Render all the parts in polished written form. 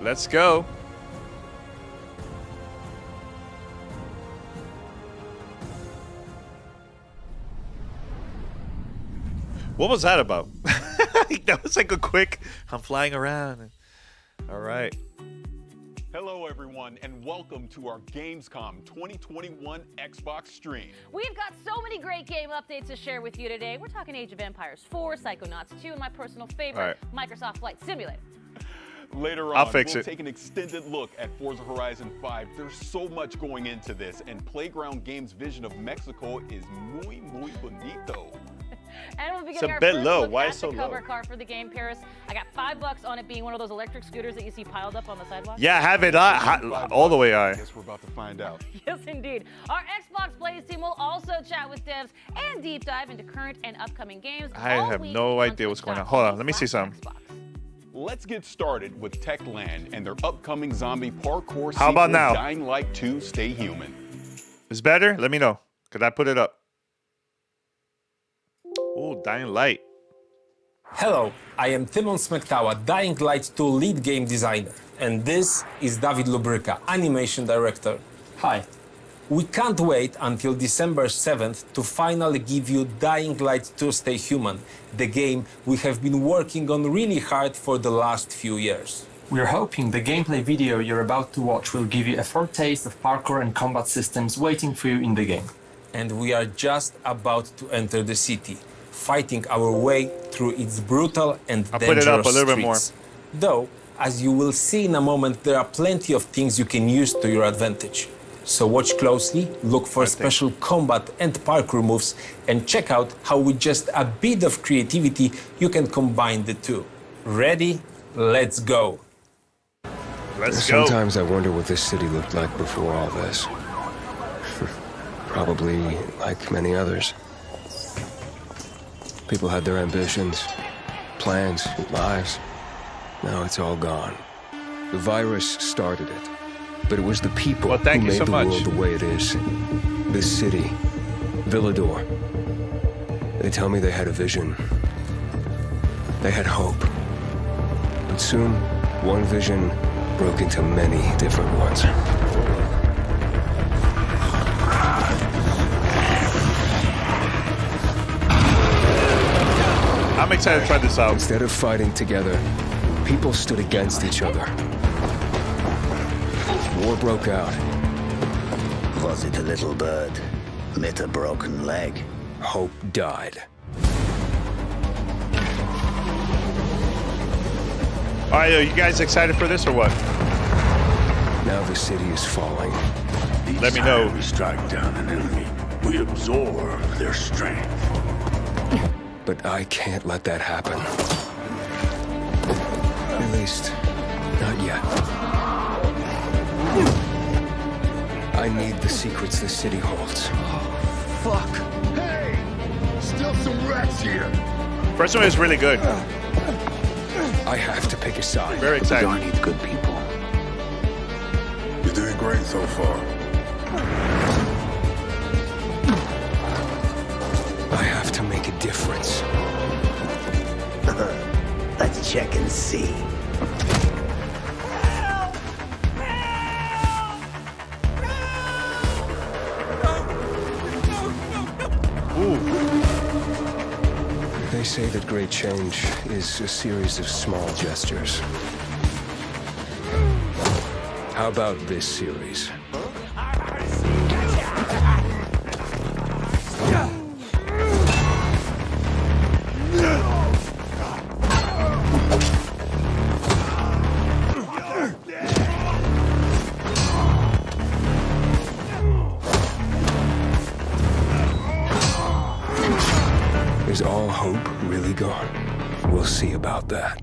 Let's go. What was that about? That was like a quick, I'm flying around. All right. Hello, everyone, and welcome to our Gamescom 2021 Xbox stream. We've got so many great game updates to share with you today. We're talking Age of Empires 4, Psychonauts 2, and my personal favorite, Microsoft Flight Simulator. Later on, we'll take an extended look at Forza Horizon 5. There's so much going into this, and Playground Games' vision of Mexico is muy bonito. And we'll be getting our first look at the cover car for the game, Paris. I got $5 on it being one of those electric scooters that you see piled up on the sidewalk. Yeah, have it all the way I guess we're about to find out. Yes, indeed. Our Xbox Plays team will also chat with devs and deep dive into current and upcoming games. I have no idea what's going on. Hold on, let me see something. Let's get started with Techland and their upcoming zombie parkour How about now? Dying Light 2 Stay Human. It's better? Let me know. Could I put it up? Oh, Dying Light. Hello, I am Timon Smektawa, Dying Light 2 lead game designer. And this is David Lubryka, animation director. Hi. We can't wait until December 7th to finally give you Dying Light 2 Stay Human, the game we have been working on really hard for the last few years. We're hoping the gameplay video you're about to watch will give you a foretaste of parkour and combat systems waiting for you in the game. And we are just about to enter the city, fighting our way through its brutal and dangerous put it up a little bit more. Though, as you will see in a moment, there are plenty of things you can use to your advantage. So watch closely, look for special combat and parkour moves, and check out how with just a bit of creativity you can combine the two. Ready? Let's go. Let's go. Sometimes I wonder what this city looked like before all this. Probably like many others. People had their ambitions, plans, lives. Now it's all gone. The virus started it, but it was the people who made the world the way it is. This city, Villador. They tell me they had a vision. They had hope. But soon, one vision broke into many different ones. I'm excited to try this out. Instead of fighting together, people stood against each other. War broke out. Was it a little bird with a broken leg? Hope died. All right, are you guys excited for this or what? Now the city is falling. Let me know. We strike down an enemy. We absorb their strength. But I can't let that happen. At least, not yet. I need the secrets this city holds. Fuck! Hey! Still some rats here! First one is really good. I have to pick a side. Very excited. We need good people. You're doing great so far. I have to make a difference. Let's check and see. They say that great change is a series of small gestures. How about this series? Is all hope really gone? We'll see about that.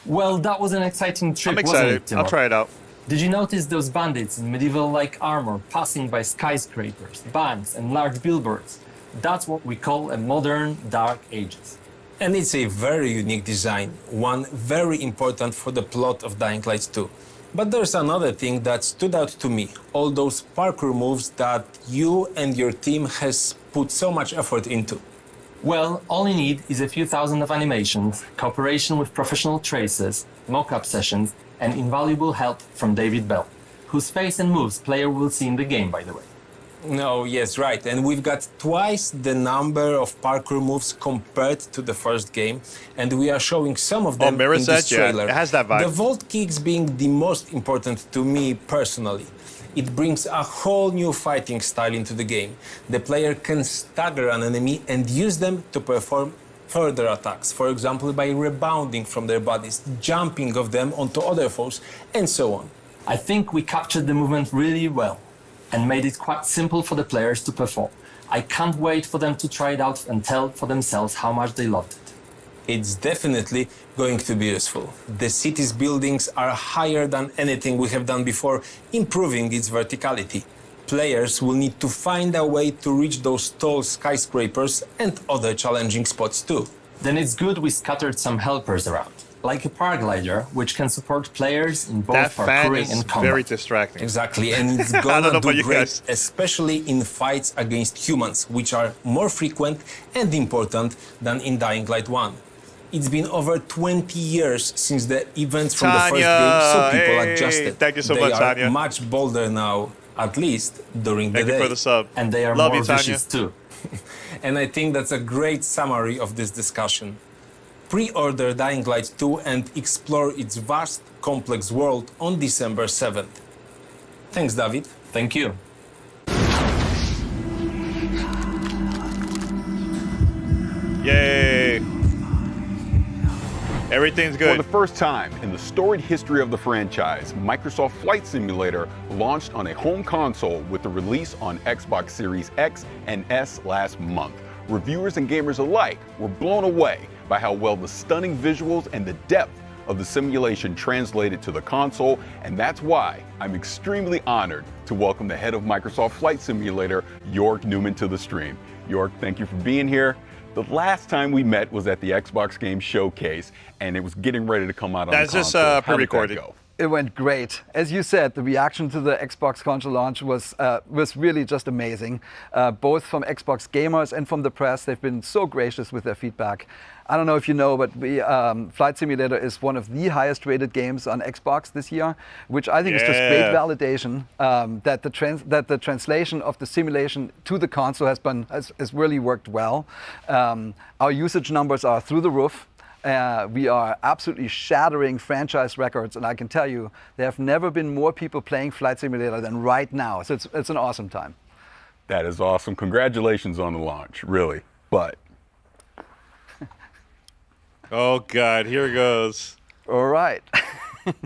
Well, that was an exciting trip, I'm excited. wasn't it, Timo? I'll try it out. Did you notice those bandits in medieval-like armor passing by skyscrapers, banks, and large billboards? That's what we call a modern Dark Ages. And it's a very unique design, one very important for the plot of Dying Light 2. But there's another thing that stood out to me, all those parkour moves that you and your team has put so much effort into. Well, all you need is a few thousand of animations, cooperation with professional tracers, mock-up sessions, and invaluable help from David Bell, whose face and moves player will see in the game, by the way. No, yes, right. And we've got twice the number of parkour moves compared to the first game, and we are showing some of them in this trailer. Yeah, it has that vibe. The vault kicks being the most important to me personally. It brings a whole new fighting style into the game. The player can stagger an enemy and use them to perform further attacks, for example by rebounding from their bodies, jumping off them onto other foes, and so on. I think we captured the movement really well and made it quite simple for the players to perform. I can't wait for them to try it out and tell for themselves how much they loved it. It's definitely going to be useful. The city's buildings are higher than anything we have done before, improving its verticality. Players will need to find a way to reach those tall skyscrapers and other challenging spots too. Then it's good we scattered some helpers around, like a paraglider, which can support players in both parkouring and combat. Very distracting. Exactly, and it's gonna do great, especially in fights against humans, which are more frequent and important than in Dying Light 1. It's been over 20 years since the events from the first game, so people adjusted. Thank you so much, Tanya. They are much bolder now, at least during the day. Thank you for the sub. And they are Love more you, Tanya. vicious too. And I think that's a great summary of this discussion. Pre-order Dying Light 2 and explore its vast, complex world on December 7th. Thanks, David. Thank you. Yay! Everything's good. For the first time in the storied history of the franchise, Microsoft Flight Simulator launched on a home console with the release on Xbox Series X and S last month. Reviewers and gamers alike were blown away by how well the stunning visuals and the depth of the simulation translated to the console, and that's why I'm extremely honored to welcome the head of Microsoft Flight Simulator, York Newman, to the stream. York, thank you for being here. The last time we met was at the Xbox Game Showcase, and it was getting ready to come out on the console. That's just pre-recorded. How did that go? It went great. As you said, the reaction to the Xbox console launch was really just amazing. Both from Xbox gamers and from the press, they've been so gracious with their feedback. I don't know if you know, but Flight Simulator is one of the highest rated games on Xbox this year, which I think is just great validation that the translation of the simulation to the console has really worked well. Our usage numbers are through the roof. We are absolutely shattering franchise records, and I can tell you there have never been more people playing Flight Simulator than right now. So it's an awesome time. That is awesome. Congratulations on the launch, really. But oh God, here it goes. All right.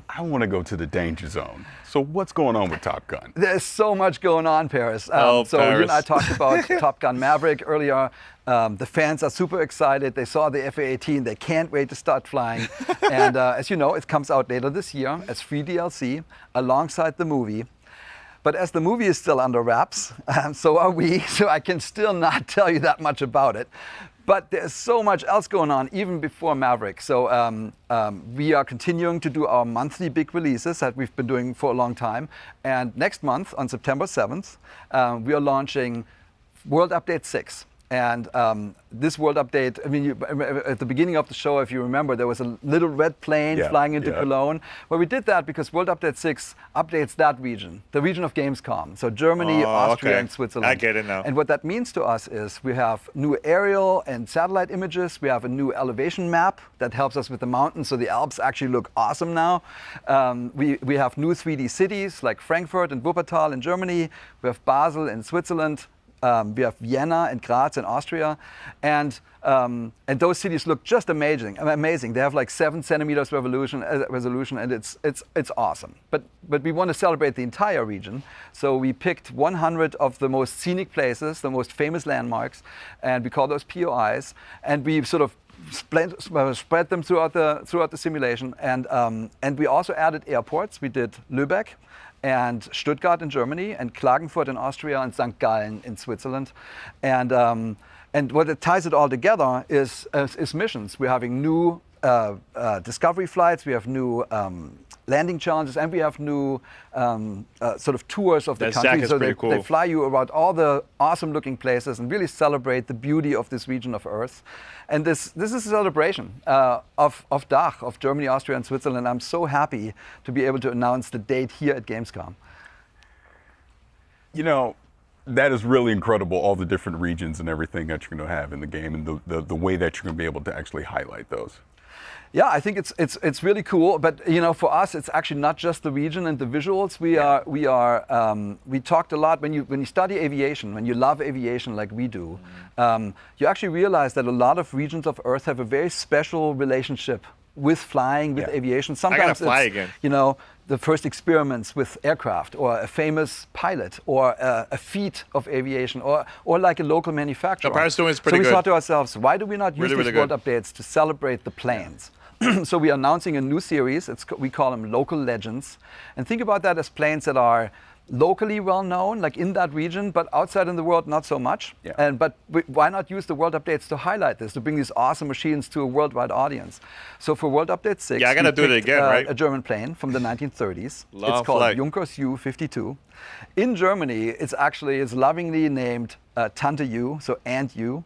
I want to go to the danger zone. So what's going on with Top Gun? There's so much going on, Paris. So you and I talked about Top Gun Maverick earlier. The fans are super excited. They saw the FA-18. They can't wait to start flying. And as you know, it comes out later this year as free DLC alongside the movie. But as the movie is still under wraps, so are we. So I can still not tell you that much about it. But there's so much else going on even before Maverick. So we are continuing to do our monthly big releases that we've been doing for a long time. And next month, on September 7th, we are launching World Update 6. And this world update, I mean, at the beginning of the show, if you remember, there was a little red plane flying into Cologne. Well, we did that because World Update 6 updates that region, the region of Gamescom. So Germany, Austria, and Switzerland. I get it now. And what that means to us is we have new aerial and satellite images. We have a new elevation map that helps us with the mountains. So the Alps actually look awesome now. We have new 3D cities like Frankfurt and Wuppertal in Germany. We have Basel in Switzerland. We have Vienna and Graz in Austria, and those cities look just amazing. They have like 7 centimeters resolution, and it's awesome. But we want to celebrate the entire region, so we picked 100 of the most scenic places, the most famous landmarks, and we call those POIs, and we sort of spread them throughout the simulation, and we also added airports. We did Lübeck and Stuttgart in Germany, and Klagenfurt in Austria, and St. Gallen in Switzerland. And what it ties it all together is missions. We're having new discovery flights, we have new landing challenges, and we have new sort of tours of the country. So they fly you around all the awesome looking places and really celebrate the beauty of this region of Earth. And this is a celebration of DACH, of Germany, Austria, and Switzerland. I'm so happy to be able to announce the date here at Gamescom. You know, that is really incredible, all the different regions and everything that you're going to have in the game, and the way that you're going to be able to actually highlight those. Yeah, I think it's really cool. But you know, for us, it's actually not just the region and the visuals. We talked a lot when you study aviation, when you love aviation like we do, you actually realize that a lot of regions of Earth have a very special relationship with flying, with aviation. Sometimes it's, you know, the first experiments with aircraft, or a famous pilot, or a feat of aviation, or like a local manufacturer. Paris doing is pretty good. So we thought to ourselves, why do we not use these world updates to celebrate the planes? So we are announcing a new series. We call them Local Legends. And think about that as planes that are locally well known, like in that region, but outside in the world, not so much. Yeah. But why not use the World Updates to highlight this, to bring these awesome machines to a worldwide audience? So for World Update 6, I gotta do it again, right? A German plane from the 1930s. Long it's called flight. Junkers U-52. In Germany, it's lovingly named Tante U, so Aunt U.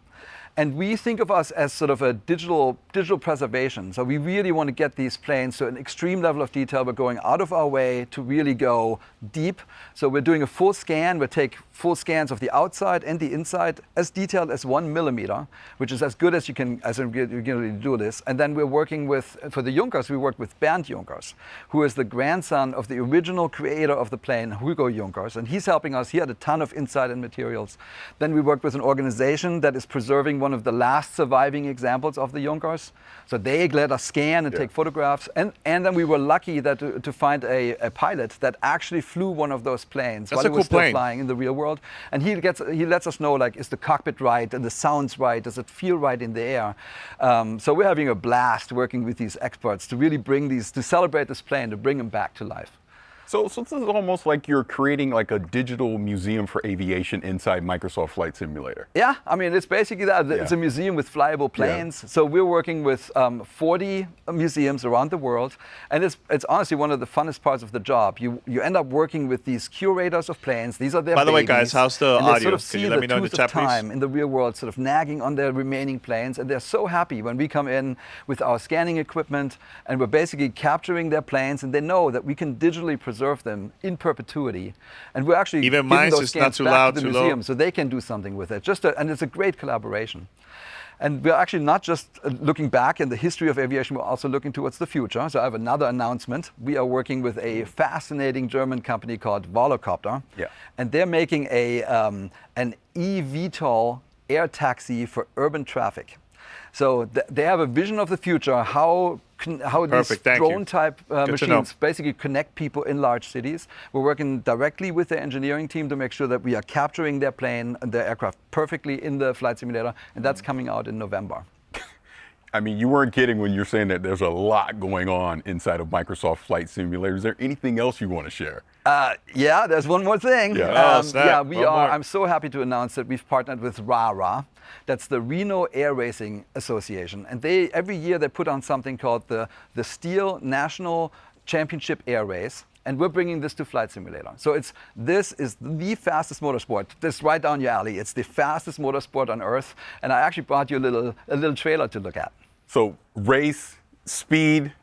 And we think of us as sort of a digital preservation. So we really want to get these planes to an extreme level of detail. We're going out of our way to really go deep. So we're doing a full scan. We take full scans of the outside and the inside, as detailed as 1 millimeter, which is as good as you can really do this. And then we're working with, for the Junkers, we worked with Bernd Junkers, who is the grandson of the original creator of the plane, Hugo Junkers. And he's helping us. He had a ton of insight and materials. Then we worked with an organization that is preserving one of the last surviving examples of the Junkers. So they let us scan and take photographs. And then we were lucky that to find a pilot that actually flew one of those planes while it was still flying in the real world. And he lets us know, like, is the cockpit right and the sounds right? Does it feel right in the air? So we're having a blast working with these experts to really to celebrate this plane, to bring them back to life. So this is almost like you're creating like a digital museum for aviation inside Microsoft Flight Simulator. Yeah, I mean, it's basically that. Yeah. It's a museum with flyable planes. Yeah. So we're working with 40 museums around the world. And it's honestly one of the funnest parts of the job. You end up working with these curators of planes. These are their By the way, babies, guys, how's the audio? Sort of Can you let me know in the chat, please? In the real world, sort of nagging on their remaining planes. And they're so happy when we come in with our scanning equipment and we're basically capturing their planes, and they know that we can digitally preserve them in perpetuity, and we're actually even giving mine those is scans not too back loud, to the too museum low, so they can do something with it. And it's a great collaboration. And we're actually not just looking back in the history of aviation, we're also looking towards the future. So I have another announcement. We are working with a fascinating German company called Volocopter, and they're making an eVTOL air taxi for urban traffic. So they have a vision of the future, how these drone-type machines basically connect people in large cities. We're working directly with the engineering team to make sure that we are capturing their plane and their aircraft perfectly in the flight simulator, and that's coming out in November. I mean, you weren't kidding when you're saying that there's a lot going on inside of Microsoft Flight Simulator. Is there anything else you want to share? Yeah, there's one more thing. Yeah, I'm so happy to announce that we've partnered with RARA. That's the Reno Air Racing Association. And every year they put on something called the Steel National Championship Air Race. And we're bringing this to Flight Simulator. So this is the fastest motorsport. This is right down your alley. It's the fastest motorsport on Earth. And I actually brought you a little trailer to look at. So race, speed.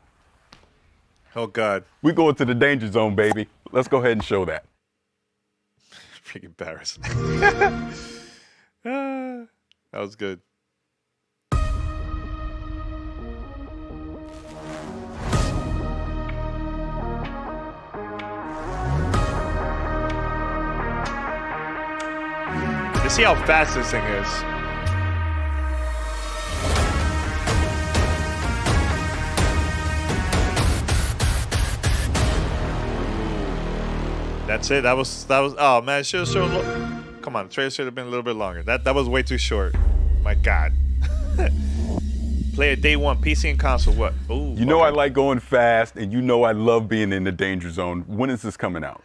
Oh, God. We go into the danger zone, baby. Let's go ahead and show that. Freaking embarrassing. That was good. You see how fast this thing is. That's it. That was. Oh man, should have. Come on, the trailer should have been a little bit longer. That was way too short. My God. Play it day one, PC and console. What? Ooh. You know I like going fast, and you know I love being in the danger zone. When is this coming out?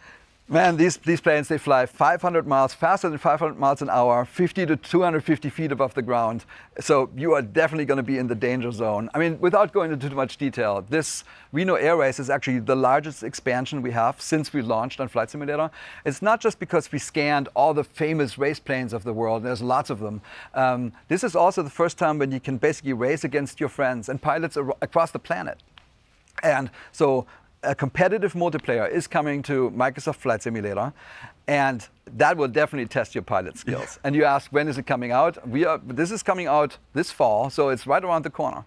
Man, these planes, they fly 500 miles, faster than 500 miles an hour, 50 to 250 feet above the ground. So you are definitely going to be in the danger zone. I mean, without going into too much detail, this Reno Air Race is actually the largest expansion we have since we launched on Flight Simulator. It's not just because we scanned all the famous race planes of the world, there's lots of them. This is also the first time when you can basically race against your friends and pilots across the planet. And so a competitive multiplayer is coming to Microsoft Flight Simulator, and that will definitely test your pilot skills. And you ask, when is it coming out? This is coming out this fall, so it's right around the corner.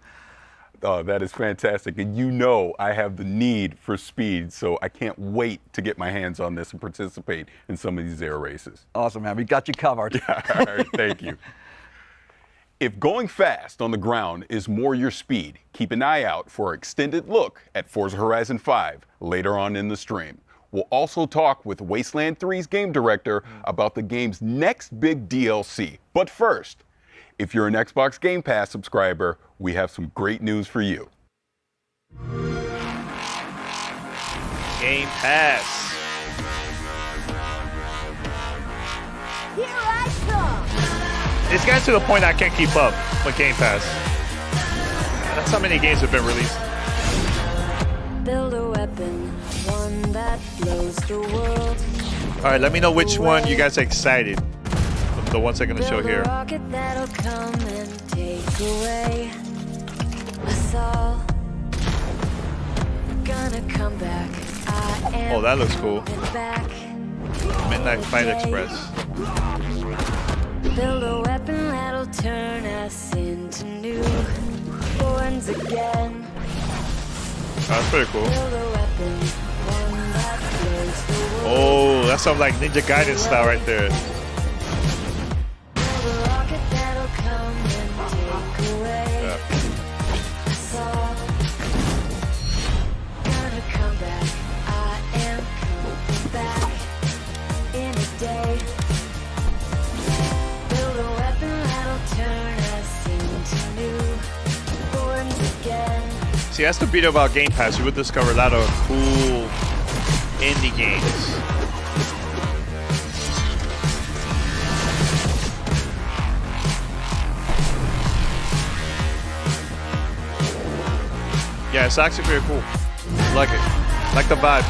Oh, that is fantastic. And you know I have the need for speed, so I can't wait to get my hands on this and participate in some of these air races. Awesome, man. We got you covered. All right, thank you. If going fast on the ground is more your speed, keep an eye out for an extended look at Forza Horizon 5 later on in the stream. We'll also talk with Wasteland 3's game director about the game's next big DLC. But first, if you're an Xbox Game Pass subscriber, we have some great news for you. Game Pass. Here I come! It's getting to the point I can't keep up with Game Pass. That's how many games have been released. Build a weapon, one that blows the world. All right, let me know which one you guys are excited. The ones I'm going to show here. Build a rocket that'll come and take away us all. Gonna come back. Oh, that looks cool. Back. Midnight Fight Express. Build a weapon that'll turn us into newborns again. That's pretty cool. Build a weapon, one that blows the world. Oh, that sounds like Ninja Gaiden style right there. Build a rocket that'll come and take away us all. Gonna come back. I am coming back in a day. Build a weapon that'll turn us into newborns again. See, that's the beauty about Game Pass. You would discover a lot of cool indie games. Yeah, it's actually pretty cool. I like it. I like the vibe.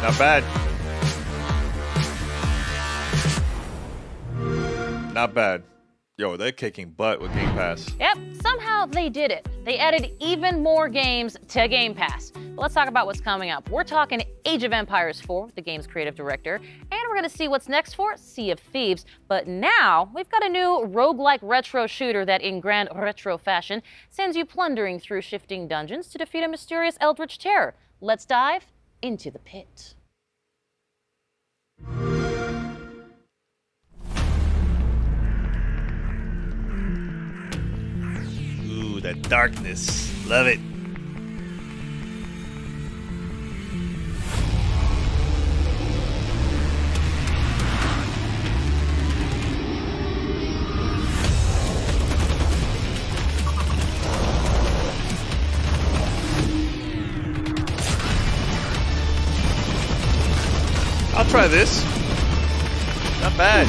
Not bad. Not bad. Yo, they're kicking butt with Game Pass. Yep, somehow they did it. They added even more games to Game Pass. But let's talk about what's coming up. We're talking Age of Empires 4, the game's creative director, and we're gonna see what's next for Sea of Thieves. But now, we've got a new roguelike retro shooter that, in grand retro fashion, sends you plundering through shifting dungeons to defeat a mysterious eldritch terror. Let's dive into the pit. Ooh, that darkness. Love it. I'll try this. Not bad.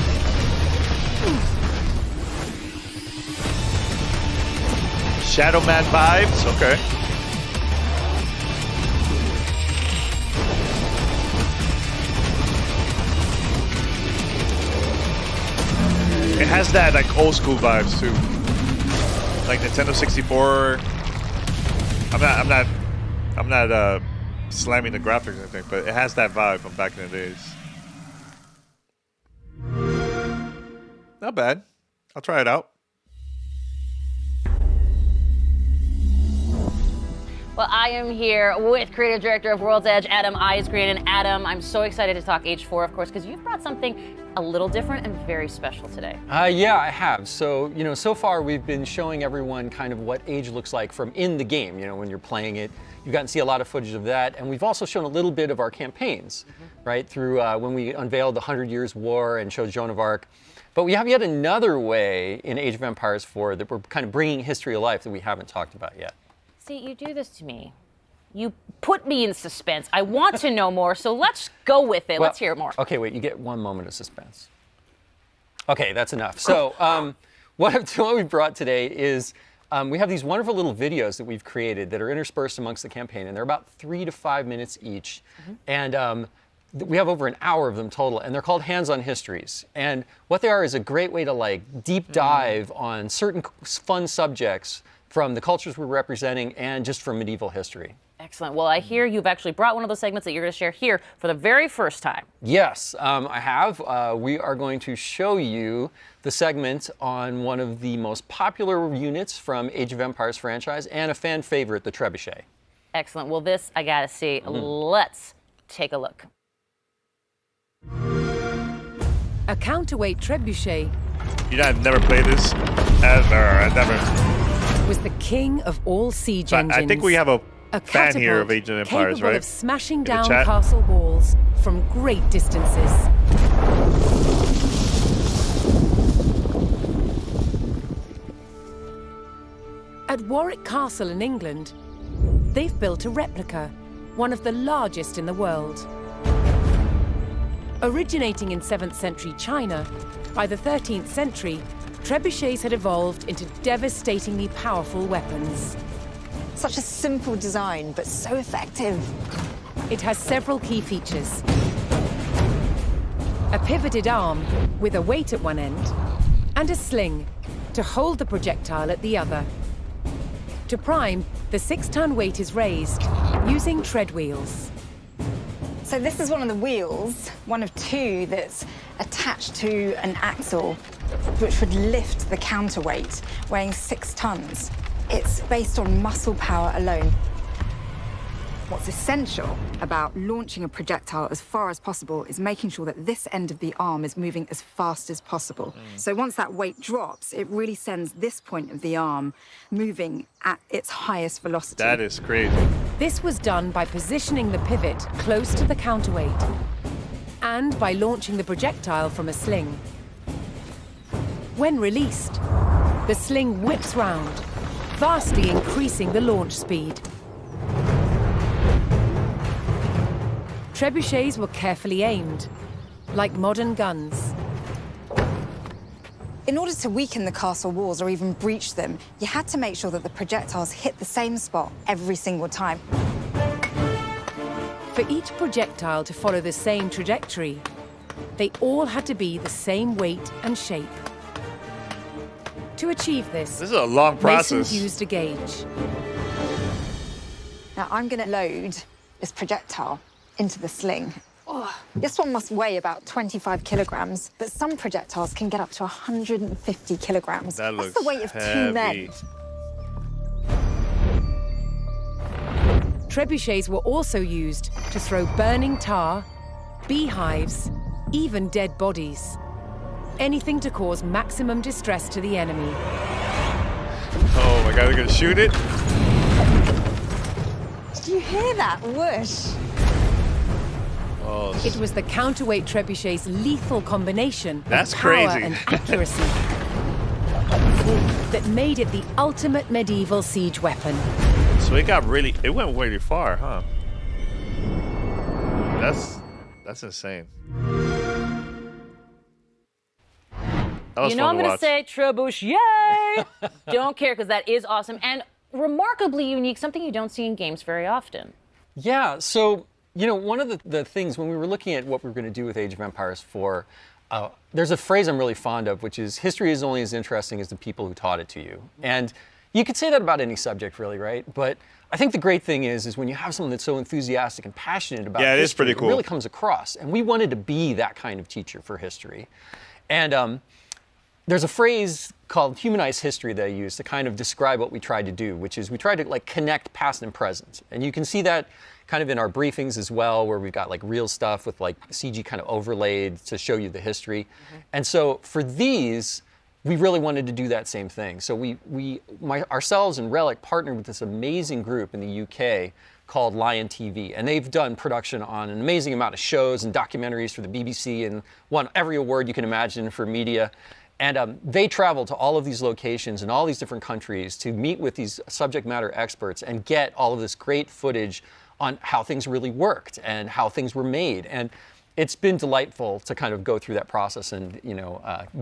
Shadow Man vibes, okay. It has that like old school vibes too, like Nintendo 64. I'm not slamming the graphics or anything, but it has that vibe from back in the days. Not bad. I'll try it out. Well, I am here with creative director of World's Edge, Adam Eisgreen. And Adam, I'm so excited to talk Age 4, of course, because you've brought something a little different and very special today. Yeah, I have. So, so far we've been showing everyone kind of what age looks like from in the game, when you're playing it. You've gotten to see a lot of footage of that. And we've also shown a little bit of our campaigns, right? Through when we unveiled the 100 Years' War and showed Joan of Arc. But we have yet another way in Age of Empires 4 that we're kind of bringing history to life that we haven't talked about yet. See, you do this to me. You put me in suspense. I want to know more, so let's go with it. Well, let's hear more. Okay, wait, you get 1 moment of suspense. Okay, that's enough. So what we brought today is we have these wonderful little videos that we've created that are interspersed amongst the campaign, and they're about 3 to 5 minutes each. And we have over an hour of them total, and they're called Hands-on Histories. And what they are is a great way to deep dive on certain fun subjects from the cultures we're representing and just from medieval history. Excellent. Well, I hear you've actually brought one of those segments that you're going to share here for the very first time. Yes, I have. We are going to show you the segment on one of the most popular units from Age of Empires franchise and a fan favorite, the Trebuchet. Excellent. Well, this I got to see. Let's take a look. A counterweight trebuchet. I've never played this ever. I never. Was the king of all siege engines. I think we have a fan here of catapult Age of Empires, capable right? of smashing In the down chat? castle walls from great distances. At Warwick Castle in England, they've built a replica, one of the largest in the world. Originating in 7th century China, by the 13th century, trebuchets had evolved into devastatingly powerful weapons. Such a simple design, but so effective. It has several key features. A pivoted arm with a weight at one end, and a sling to hold the projectile at the other. To prime, the 6-ton weight is raised using tread wheels. So this is one of the wheels, one of 2 that's attached to an axle, which would lift the counterweight, weighing 6 tons. It's based on muscle power alone. What's essential about launching a projectile as far as possible is making sure that this end of the arm is moving as fast as possible. So once that weight drops, it really sends this point of the arm moving at its highest velocity. That is crazy. This was done by positioning the pivot close to the counterweight and by launching the projectile from a sling. When released, the sling whips round, vastly increasing the launch speed. Trebuchets were carefully aimed, like modern guns. In order to weaken the castle walls or even breach them, you had to make sure that the projectiles hit the same spot every single time. For each projectile to follow the same trajectory, they all had to be the same weight and shape. To achieve this is a long process. Masons used a gauge. Now I'm going to load this projectile into the sling. This one must weigh about 25 kilograms, but some projectiles can get up to 150 kilograms. That's the weight of heavy. 2 men. Trebuchets were also used to throw burning tar, beehives, even dead bodies. Anything to cause maximum distress to the enemy. Oh my God, they're gonna shoot it? Did you hear that whoosh? Oh, It was the counterweight trebuchet's lethal combination That's of power crazy. and accuracy that made it the ultimate medieval siege weapon. So it went really far, huh? That's insane. That was You know fun I'm going to watch. say trebuchet. Don't care, because that is awesome and remarkably unique, something you don't see in games very often. Yeah, so, one of the things when we were looking at what we were going to do with Age of Empires 4, there's a phrase I'm really fond of, which is history is only as interesting as the people who taught it to you. And you could say that about any subject, really, right? But I think the great thing is when you have someone that's so enthusiastic and passionate about history, it is pretty cool. It really comes across. And we wanted to be that kind of teacher for history. And there's a phrase called humanized history that I use to kind of describe what we tried to do, which is we tried to like connect past and present. And you can see that kind of in our briefings as well, where we've got like real stuff with like CG kind of overlaid to show you the history. And so for these, we really wanted to do that same thing. So ourselves and Relic partnered with this amazing group in the UK called Lion TV, and they've done production on an amazing amount of shows and documentaries for the BBC and won every award you can imagine for media. And they travel to all of these locations in all these different countries to meet with these subject matter experts and get all of this great footage on how things really worked and how things were made. And it's been delightful to kind of go through that process and,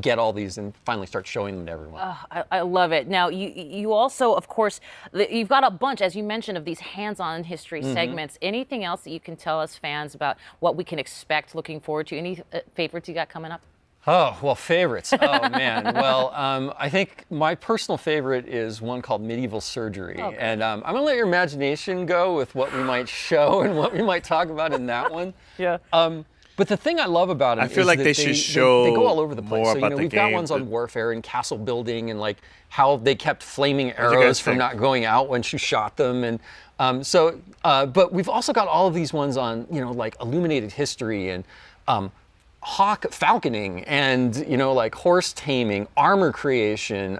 get all these and finally start showing them to everyone. I love it. Now, you also, of course, you've got a bunch, as you mentioned, of these hands-on history segments. Anything else that you can tell us fans about what we can expect, looking forward to? Any favorites you got coming up? Oh, well, favorites. Oh, man. Well, I think my personal favorite is one called Medieval Surgery. Okay. And I'm going to let your imagination go with what we might show and what we might talk about in that one. Yeah. But the thing I love about it I feel is like that they should show they go all over the place. more So, about the we've got game. ones on warfare and castle building and like how they kept flaming arrows from not going out when she shot them. And but we've also got all of these ones on, like illuminated history and falconing and, like horse taming, armor creation.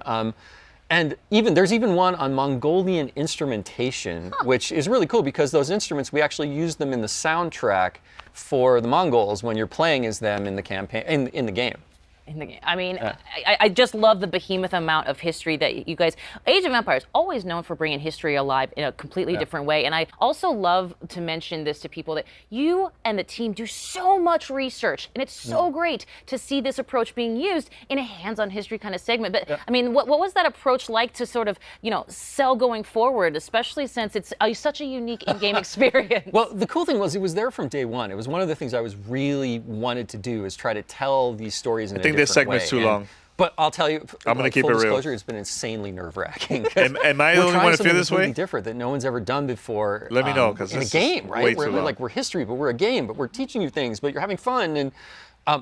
And there's even one on Mongolian instrumentation, which is really cool because those instruments, we actually use them in the soundtrack for the Mongols when you're playing as them in the campaign, in the game. In the game. I mean, I just love the behemoth amount of history that you guys... Age of Empires, always known for bringing history alive in a completely different way. And I also love to mention this to people that you and the team do so much research. And it's so great to see this approach being used in a hands-on history kind of segment. But I mean, what was that approach like to sort of, sell going forward, especially since it's such a unique in-game experience? Well, the cool thing was it was there from day one. It was one of the things I was really wanted to do is try to tell these stories in a this segment's too long. But I'll tell you, I'm going to keep it real. Full disclosure, it's been insanely nerve-wracking. Am I the only one to feel this way? Different that no one's ever done before. Let me know, because in a game, right? We're history, but we're a game, but we're teaching you things, but you're having fun, and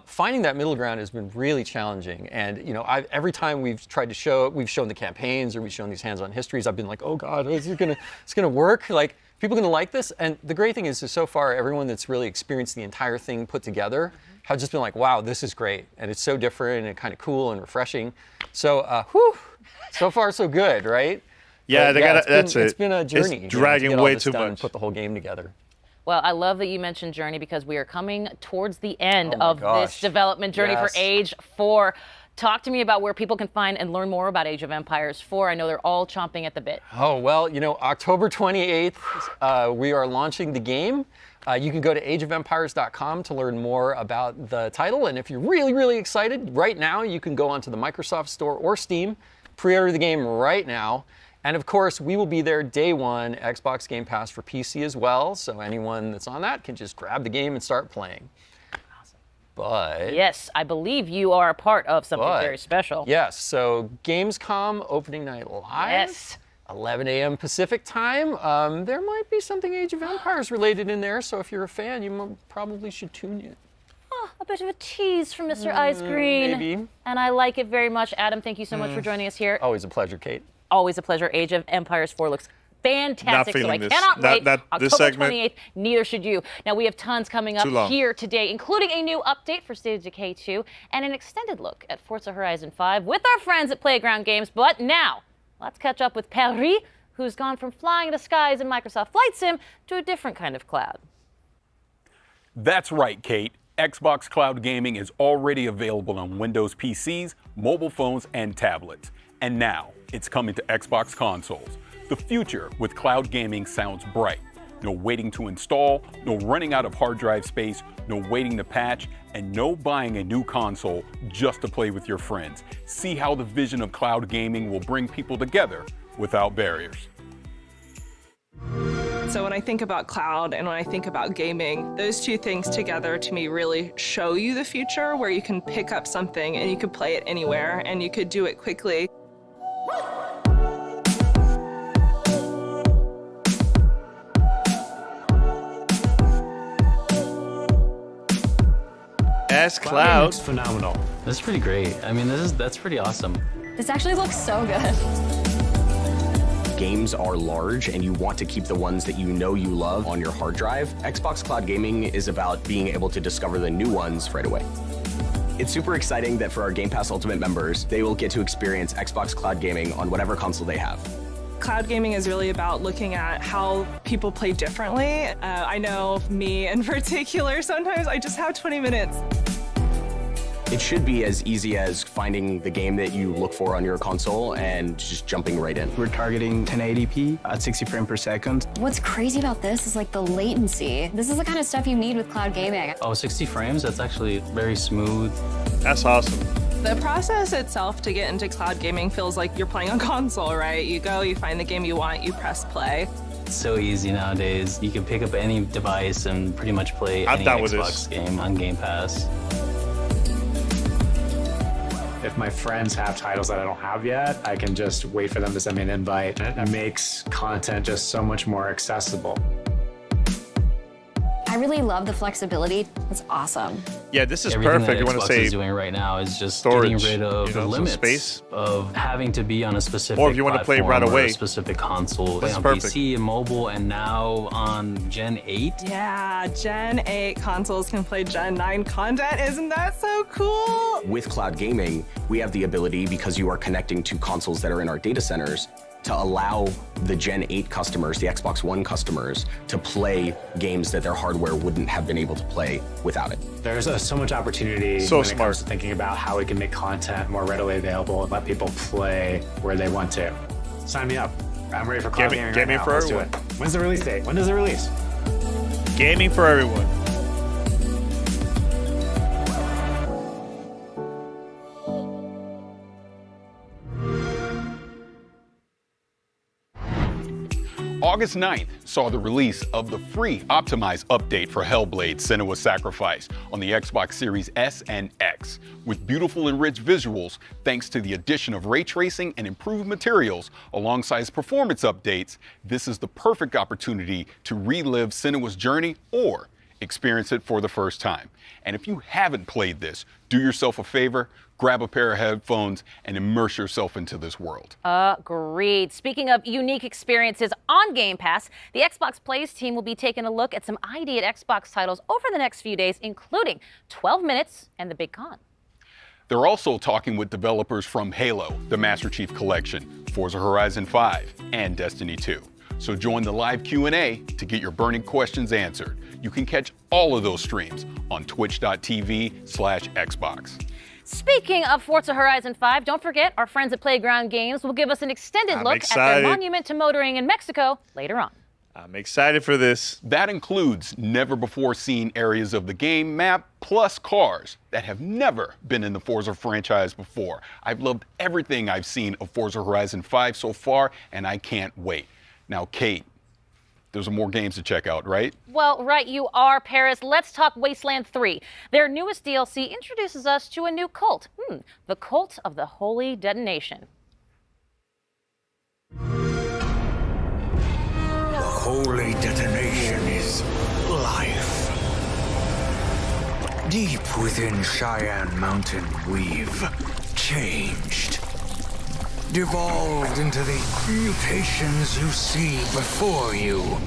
finding that middle ground has been really challenging. And every time we've tried to show, we've shown the campaigns or we've shown these hands-on histories, I've been like, oh God, it's gonna work? Like, people gonna like this? And the great thing is so far, everyone that's really experienced the entire thing put together have just been like, wow, this is great. And it's so different and kind of cool and refreshing. So, so far so good, right? Yeah, that's it. It's been a journey. It's dragging way too much. And put the whole game together. Well, I love that you mentioned Journey because we are coming towards the end of this development journey for Age 4. Talk to me about where people can find and learn more about Age of Empires 4. I know they're all chomping at the bit. Oh, well, October 28th, we are launching the game. You can go to ageofempires.com to learn more about the title. And if you're really, really excited, right now, you can go onto the Microsoft Store or Steam, pre-order the game right now. And of course, we will be there day one, Xbox Game Pass for PC as well. So anyone that's on that can just grab the game and start playing. But yes, I believe you are a part of something very special. Yes, so Gamescom opening night live. Yes. 11 a.m. Pacific time. There might be something Age of Empires related in there, so if you're a fan, you probably should tune in. Oh, a bit of a tease from Mr. Ice Green. Maybe. And I like it very much. Adam, thank you so much for joining us here. Always a pleasure, Kate. Always a pleasure. Age of Empires 4 looks fantastic, so I cannot wait. This October segment, 28th, neither should you. Now, we have tons coming up here today, including a new update for State of Decay 2 and an extended look at Forza Horizon 5 with our friends at Playground Games. But now, let's catch up with Paris, who's gone from flying the skies in Microsoft Flight Sim to a different kind of cloud. That's right, Kate. Xbox Cloud Gaming is already available on Windows PCs, mobile phones, and tablets. And now, it's coming to Xbox consoles. The future with cloud gaming sounds bright. No waiting to install, no running out of hard drive space, no waiting to patch, and no buying a new console just to play with your friends. See how the vision of cloud gaming will bring people together without barriers. So when I think about cloud and when I think about gaming, those two things together to me really show you the future where you can pick up something and you can play it anywhere and you could do it quickly. Yes, Cloud. Looks phenomenal. This is pretty great. I mean, that's pretty awesome. This actually looks so good. Games are large and you want to keep the ones that you know you love on your hard drive. Xbox Cloud Gaming is about being able to discover the new ones right away. It's super exciting that for our Game Pass Ultimate members, they will get to experience Xbox Cloud Gaming on whatever console they have. Cloud gaming is really about looking at how people play differently. I know me in particular, sometimes I just have 20 minutes. It should be as easy as finding the game that you look for on your console and just jumping right in. We're targeting 1080p at 60 frames per second. What's crazy about this is like the latency. This is the kind of stuff you need with cloud gaming. Oh, 60 frames? That's actually very smooth. That's awesome. The process itself to get into cloud gaming feels like you're playing on console, right? You go, you find the game you want, you press play. It's so easy nowadays. You can pick up any device and pretty much play any Xbox game on Game Pass. If my friends have titles that I don't have yet, I can just wait for them to send me an invite. It makes content just so much more accessible. I really love the flexibility. It's awesome. Yeah, this is Everything perfect. That You want to Xbox say is doing right now is just storage, getting rid of the limits space of having to be on a specific or if you want to play right away, a specific console. That's on perfect. PC and mobile, and now on Gen 8. Yeah, Gen 8 consoles can play Gen 9 content. Isn't that so cool? With cloud gaming, we have the ability, because you are connecting to consoles that are in our data centers, to allow the Gen 8 customers, the Xbox One customers, to play games that their hardware wouldn't have been able to play without it. There's so much opportunity when it comes to thinking about how we can make content more readily available and let people play where they want to. Sign me up. I'm ready for cloud gaming right now. Let's do it. When's the release date? When does it release? Gaming for everyone. August 9th saw the release of the free optimized update for Hellblade: Senua's Sacrifice on the Xbox Series S and X. With beautiful and rich visuals, thanks to the addition of ray tracing and improved materials alongside performance updates, this is the perfect opportunity to relive Senua's journey or experience it for the first time. And if you haven't played this, do yourself a favor, grab a pair of headphones and immerse yourself into this world. Agreed. Speaking of unique experiences on Game Pass, the Xbox Plays team will be taking a look at some ID at Xbox titles over the next few days, including 12 Minutes and The Big Con. They're also talking with developers from Halo, the Master Chief Collection, Forza Horizon 5, and Destiny 2. So join the live Q&A to get your burning questions answered. You can catch all of those streams on twitch.tv/Xbox. Speaking of Forza Horizon 5, don't forget our friends at Playground Games will give us an extended look at their monument to motoring in Mexico later on. I'm excited for this. That includes never-before-seen areas of the game map, plus cars that have never been in the Forza franchise before. I've loved everything I've seen of Forza Horizon 5 so far, and I can't wait. Now, Kate, there's more games to check out, right? Well, right you are, Paris. Let's talk Wasteland 3. Their newest DLC introduces us to a new cult. The Cult of the Holy Detonation. The Holy Detonation is life. Deep within Cheyenne Mountain, we've changed. Devolved into the mutations you see before you.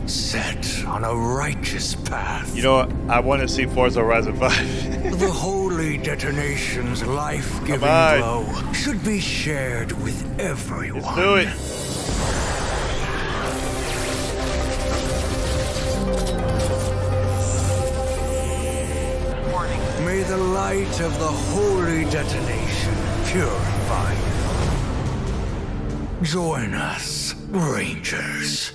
Set on a righteous path. You know what? I want to see Forza Horizon 5. The Holy Detonation's life-giving glow should be shared with everyone. Let's do it. May the light of the Holy Detonation purify you. Join us, Rangers.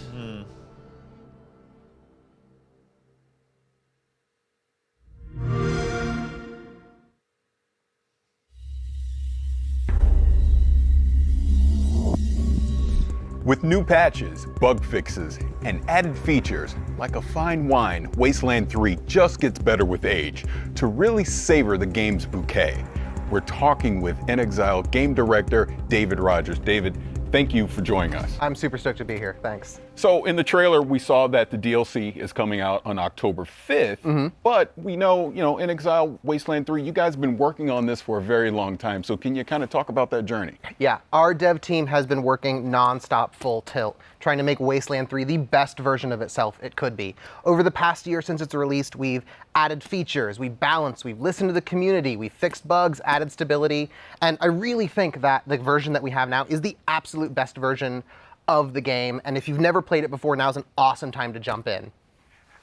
With new patches, bug fixes, and added features, like a fine wine, Wasteland 3 just gets better with age to really savor the game's bouquet. We're talking with inXile game director David Rogers. David, thank you for joining us. I'm super stoked to be here. Thanks. So in the trailer, we saw that the DLC is coming out on October 5th, but we know, In Exile, Wasteland 3, you guys have been working on this for a very long time. So can you kind of talk about that journey? Yeah, our dev team has been working nonstop, full tilt, trying to make Wasteland 3 the best version of itself it could be. Over the past year since it's released, we've added features, we've balanced, we've listened to the community, we've fixed bugs, added stability, and I really think that the version that we have now is the absolute best version of the game, and if you've never played it before, now's an awesome time to jump in.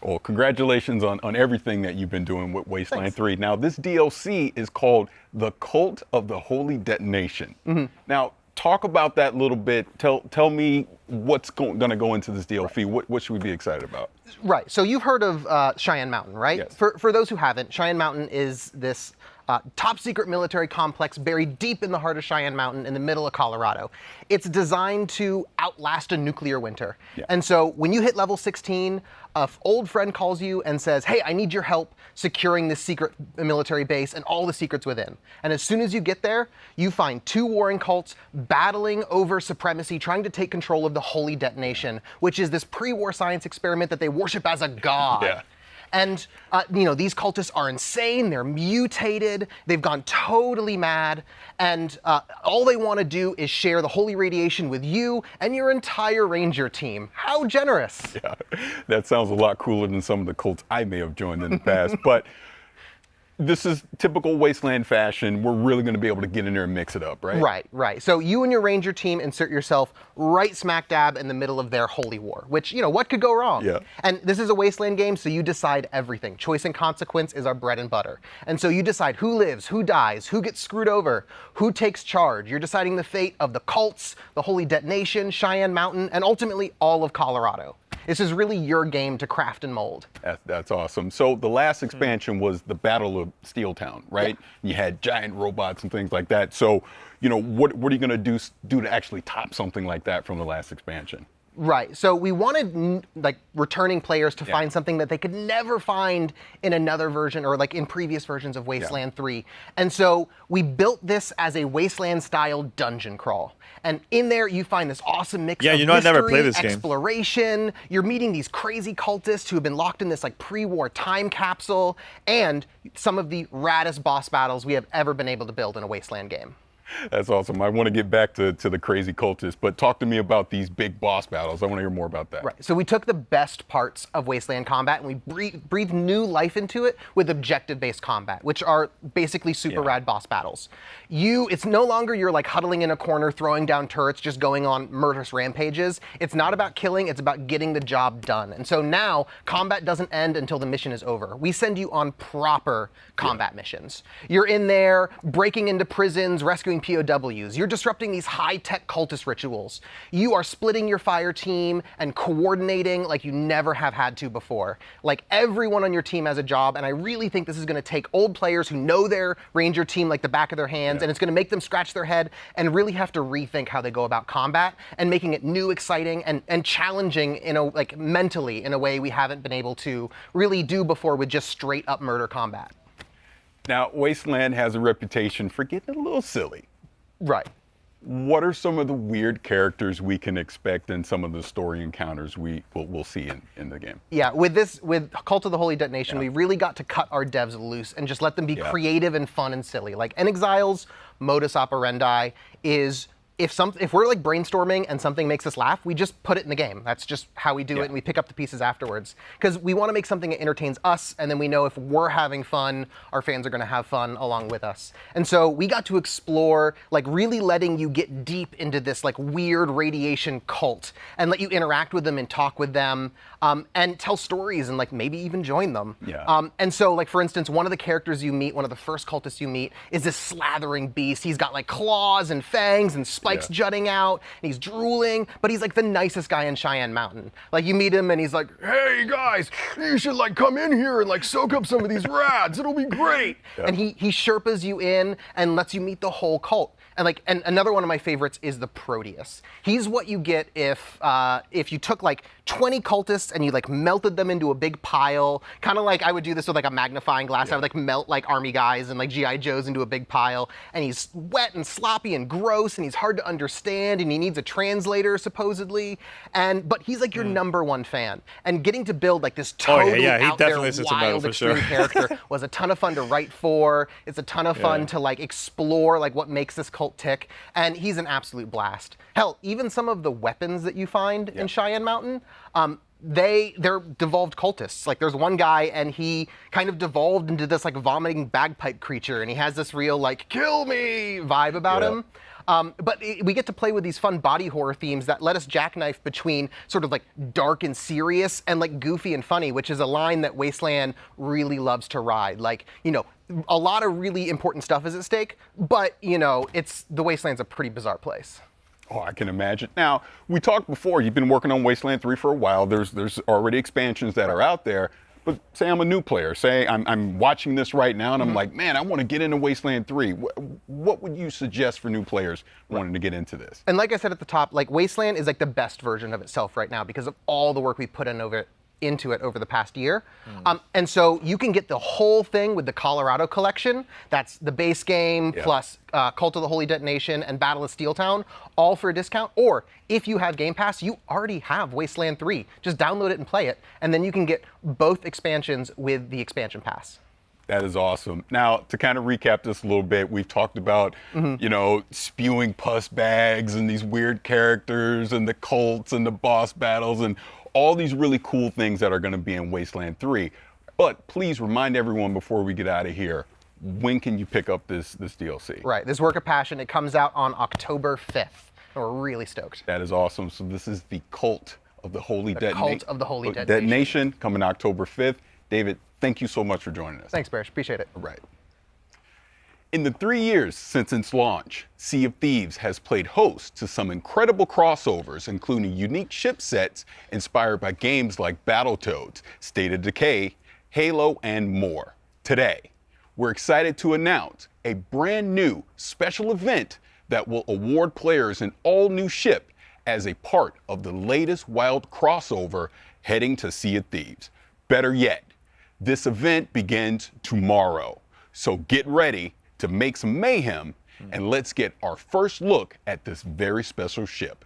Well, congratulations on everything that you've been doing with Wasteland 3. Now, this DLC is called The Cult of the Holy Detonation. Now, talk about that a little bit. Tell me what's going to go into this DLC. Right. What should we be excited about? Right. So you've heard of Cheyenne Mountain, right? Yes. For those who haven't, Cheyenne Mountain is this top secret military complex buried deep in the heart of Cheyenne Mountain in the middle of Colorado. It's designed to outlast a nuclear winter. Yeah. And so when you hit level 16, an old friend calls you and says, hey, I need your help securing this secret military base and all the secrets within. And as soon as you get there, you find two warring cults battling over supremacy, trying to take control of the Holy Detonation, which is this pre-war science experiment that they worship as a god. Yeah. And, these cultists are insane, they're mutated, they've gone totally mad, and all they want to do is share the holy radiation with you and your entire ranger team. How generous. Yeah, that sounds a lot cooler than some of the cults I may have joined in the past, but this is typical Wasteland fashion. We're really going to be able to get in there and mix it up, right? Right. So you and your ranger team insert yourself right smack dab in the middle of their holy war, which, what could go wrong? Yeah. And this is a Wasteland game, so you decide everything. Choice and consequence is our bread and butter. And so you decide who lives, who dies, who gets screwed over, who takes charge. You're deciding the fate of the cults, the Holy Detonation, Cheyenne Mountain, and ultimately all of Colorado. This is really your game to craft and mold. That's awesome. So the last expansion was the Battle of Steeltown, right? Yeah. You had giant robots and things like that. So, what are you going to do to actually top something like that from the last expansion? Right. So we wanted returning players to find something that they could never find in another version or in previous versions of Wasteland 3. And so we built this as a Wasteland-style dungeon crawl. And in there you find this awesome mix of mystery, I never played this game. Exploration. You're meeting these crazy cultists who have been locked in this pre-war time capsule, and some of the raddest boss battles we have ever been able to build in a Wasteland game. That's awesome. I want to get back to the crazy cultists, but talk to me about these big boss battles. I want to hear more about that. Right. So we took the best parts of Wasteland combat and we breathed new life into it with objective-based combat, which are basically super rad boss battles. It's no longer you're huddling in a corner, throwing down turrets, just going on murderous rampages. It's not about killing, it's about getting the job done. And so now combat doesn't end until the mission is over. We send you on proper combat missions. You're in there breaking into prisons, rescuing POWs. You're disrupting these high-tech cultist rituals. You are splitting your fire team and coordinating like you never have had to before. Everyone on your team has a job, and I really think this is going to take old players who know their ranger team like the back of their hands, and it's going to make them scratch their head and really have to rethink how they go about combat and making it new, exciting, and challenging mentally in a way we haven't been able to really do before with just straight up murder combat. Now, Wasteland has a reputation for getting a little silly. Right. What are some of the weird characters we can expect in some of the story encounters we'll see in the game? Yeah, with Cult of the Holy Detonation, we really got to cut our devs loose and just let them be creative and fun and silly. In Exile's modus operandi is if we're brainstorming and something makes us laugh, we just put it in the game. That's just how we do it, and we pick up the pieces afterwards. Because we want to make something that entertains us, and then we know if we're having fun, our fans are going to have fun along with us. And so we got to explore, really letting you get deep into this weird radiation cult, and let you interact with them and talk with them, and tell stories and maybe even join them. Yeah. And so for instance, one of the characters you meet, one of the first cultists you meet, is this slathering beast. He's got claws and fangs and spikes jutting out, and he's drooling, but he's the nicest guy in Cheyenne Mountain. You meet him and he's like, hey guys, you should come in here and soak up some of these rads, it'll be great. And he Sherpas you in and lets you meet the whole cult. And another one of my favorites is the Proteus. He's what you get if you took like 20 cultists and you like melted them into a big pile, kind of like I would do this with like a magnifying glass. I would like melt like army guys and like GI Joes into a big pile, and he's wet and sloppy and gross, and he's hard to understand, and he needs a translator supposedly, but he's like your number one fan, and getting to build like this totally out there wild extreme character was a ton of fun to write for. It's a ton of fun to like explore like what makes this cult tick, and he's an absolute blast. Hell, even some of the weapons that you find in Cheyenne Mountain, they're devolved cultists. Like there's one guy and he kind of devolved into this like vomiting bagpipe creature, and he has this real like kill me vibe about him. But we get to play with these fun body horror themes that let us jackknife between sort of like dark and serious and like goofy and funny, which is a line that Wasteland really loves to ride. Like, you know, a lot of really important stuff is at stake, but you know, the Wasteland's a pretty bizarre place. Oh, I can imagine. Now, we talked before, you've been working on Wasteland 3 for a while. There's already expansions that are out there. But say I'm a new player. Say I'm watching this right now and I'm like, man, I want to get into Wasteland 3. What would you suggest for new players wanting to get into this? And like I said at the top, like Wasteland is like the best version of itself right now because of all the work we put into it over the past year. And so you can get the whole thing with the Colorado collection. That's the base game plus Cult of the Holy Detonation and Battle of Steeltown, all for a discount. Or if you have Game Pass, you already have Wasteland 3. Just download it and play it. And then you can get both expansions with the expansion pass. That is awesome. Now, to kind of recap this a little bit, we've talked about, you know, spewing pus bags and these weird characters and the cults and the boss battles and all these really cool things that are going to be in Wasteland 3. But please remind everyone before we get out of here, when can you pick up this DLC? Right, this work of passion, it comes out on October 5th. And we're really stoked. That is awesome. So this is the Cult of the Holy Detonation. Cult of the Holy Detonation. Coming October 5th. David, thank you so much for joining us. Thanks, Barish. Appreciate it. All right. In the 3 years since its launch, Sea of Thieves has played host to some incredible crossovers, including unique ship sets inspired by games like Battletoads, State of Decay, Halo, and more. Today, we're excited to announce a brand new special event that will award players an all-new ship as a part of the latest wild crossover heading to Sea of Thieves. Better yet, this event begins tomorrow. So get ready to make some mayhem, and let's get our first look at this very special ship.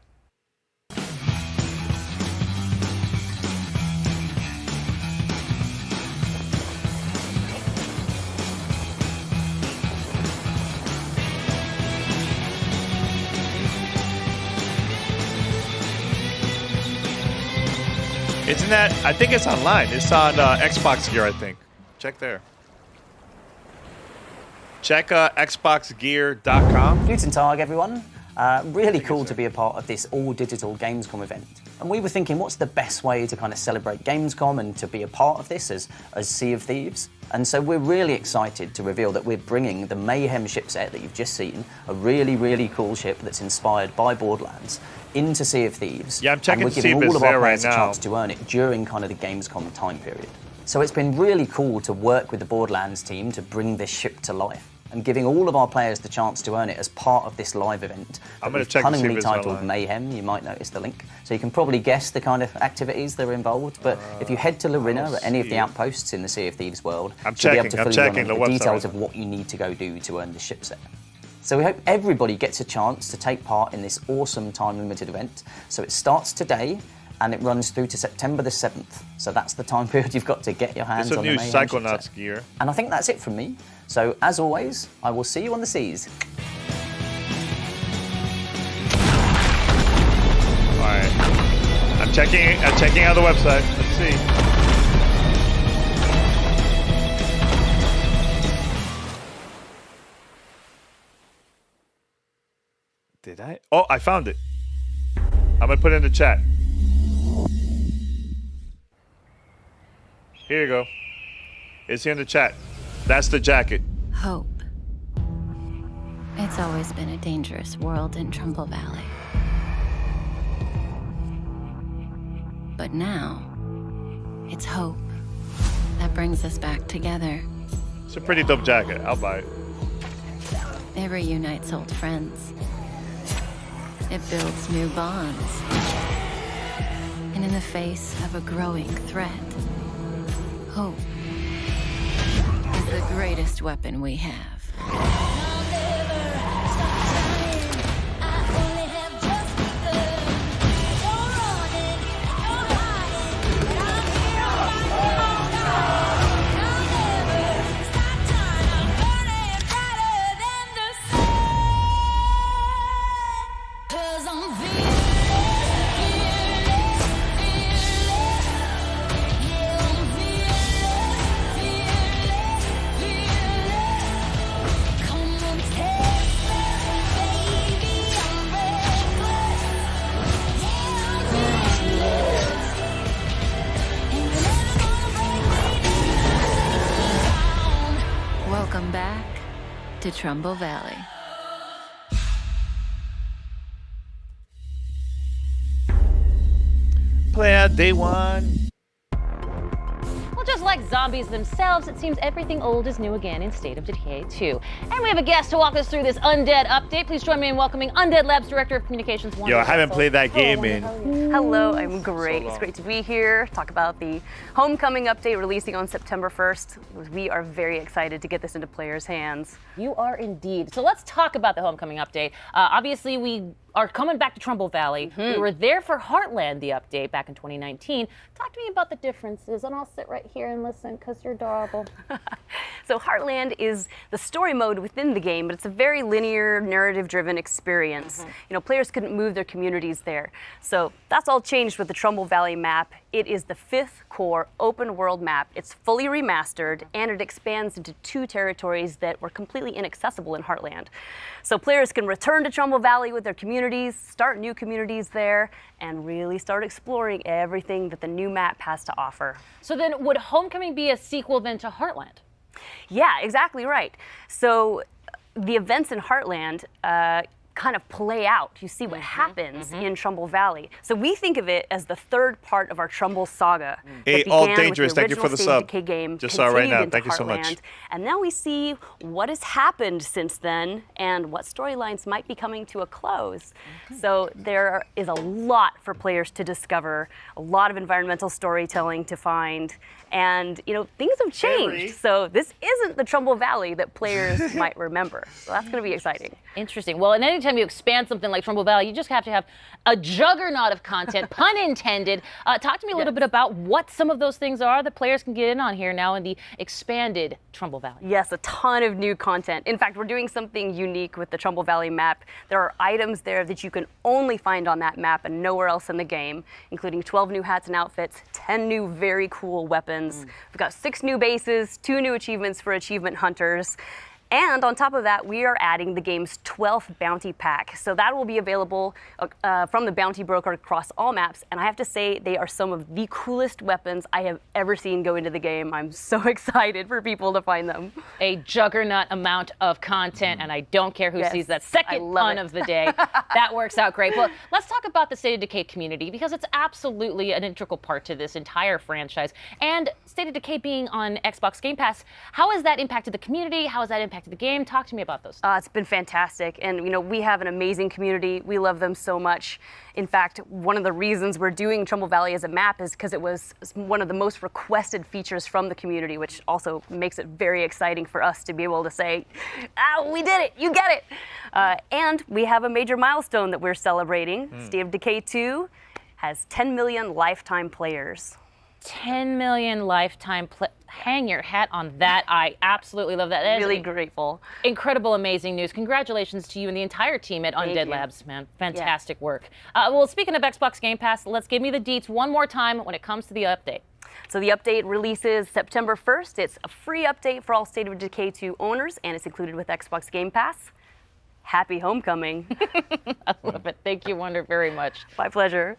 Isn't that, I think it's online. It's on Xbox Gear, I think. Check there. Check xboxgear.com. Guten Tag, everyone. Really cool to be a part of this all-digital Gamescom event. And we were thinking, what's the best way to kind of celebrate Gamescom and to be a part of this as Sea of Thieves? And so we're really excited to reveal that we're bringing the Mayhem ship set that you've just seen, a really, really cool ship that's inspired by Borderlands, into Sea of Thieves. Yeah, I'm checking and to see if we're giving all it's of our there players right a now. chance to earn it during kind of the Gamescom time period. So it's been really cool to work with the Borderlands team to bring this ship to life and giving all of our players the chance to earn it as part of this live event. I'm going to we've check to see if cunningly it's titled online. Mayhem. You might notice the link. So you can probably guess the kind of activities that are involved. But if you head to Larina at any of the outposts in the Sea of Thieves world, I'm you'll be able checking to fill you the in on the website details right of what you need to go do to earn the ship set. So we hope everybody gets a chance to take part in this awesome time-limited event. So it starts today, and it runs through to September the 7th. So that's the time period you've got to get your hands It's a on new the Mayhem ship Psychonauts set. gear. And I think that's it from me. So as always, I will see you on the seas. All right. I'm checking out the website. Let's see. Did I? Oh, I found it. I'm gonna put it in the chat. Here you go. It's in the chat. That's the jacket. Hope. It's always been a dangerous world in Trumbull Valley. But now, it's hope that brings us back together. It's a pretty dope jacket. I'll buy it. It reunites old friends. It builds new bonds. And in the face of a growing threat, hope is the greatest weapon we have. Welcome back to Trumbull Valley. Player day one. Well, just like zombies themselves, it seems everything old is new again in State of Decay 2. And we have a guest to walk us through this Undead update. Please join me in welcoming Undead Labs Director of Communications. Yo, I haven't played that game in... Hello, I'm great. It's great to be here. Talk about the Homecoming update releasing on September 1st. We are very excited to get this into players' hands. You are indeed. So let's talk about the Homecoming update. Obviously, we are coming back to Trumbull Valley. We were there for Heartland, the update, back in 2019. Talk to me about the differences, and I'll sit right here and listen, because you're adorable. So Heartland is the story mode within the game, but it's a very linear, narrative-driven experience. You know, players couldn't move their communities there. So that's all changed with the Trumbull Valley map. It is the 5th core open world map. It's fully remastered, and it expands into 2 territories that were completely inaccessible in Heartland. So players can return to Trumbull Valley with their communities, start new communities there, and really start exploring everything that the new map has to offer. So then would Homecoming be a sequel then to Heartland? Yeah, exactly right. So the events in Heartland kind of play out. You see what happens in Trumbull Valley. So we think of it as the 3rd part of our Trumbull saga. Hey, All Dangerous, thank you for the sub. Game, just saw it right now. Thank you so Heartland. much. And now we see what has happened since then and what storylines might be coming to a close. So there is a lot for players to discover, a lot of environmental storytelling to find, and you know, things have changed. So this isn't the Trumbull Valley that players might remember. So that's going to be exciting. Interesting. Well, and anytime you expand something like Trumbull Valley, you just have to have a juggernaut of content, pun intended. Talk to me a little bit about what some of those things are that players can get in on here now in the expanded Trumbull Valley. Yes, a ton of new content. In fact, we're doing something unique with the Trumbull Valley map. There are items there that you can only find on that map and nowhere else in the game, including 12 new hats and outfits, 10 new very cool weapons. We've got 6 new bases, 2 new achievements for achievement hunters. And on top of that, we are adding the game's 12th bounty pack. So that will be available from the bounty broker across all maps. And I have to say, they are some of the coolest weapons I have ever seen go into the game. I'm so excited for people to find them. A juggernaut amount of content, and I don't care who sees that second pun of the day. That works out great. Well, let's talk about the State of Decay community, because it's absolutely an integral part to this entire franchise. And State of Decay being on Xbox Game Pass, how has that impacted the community? How has that impacted the game? Talk to me about those. It's been fantastic, and you know, we have an amazing community. We love them so much. In fact, one of the reasons we're doing Trumbull Valley as a map is because it was one of the most requested features from the community, which also makes it very exciting for us to be able to say, we did it, you get it. And we have a major milestone that we're celebrating. State of Decay 2 has 10 million lifetime players. 10 million lifetime hang your hat on that. I absolutely love that. Really grateful. Incredible, amazing news. Congratulations to you and the entire team at Undead Labs, man. Fantastic work. Well, speaking of Xbox Game Pass, let's give me the deets one more time when it comes to the update. So the update releases September 1st. It's a free update for all State of Decay 2 owners, and it's included with Xbox Game Pass. Happy Homecoming. I love it. Thank you, Wonder, very much. My pleasure.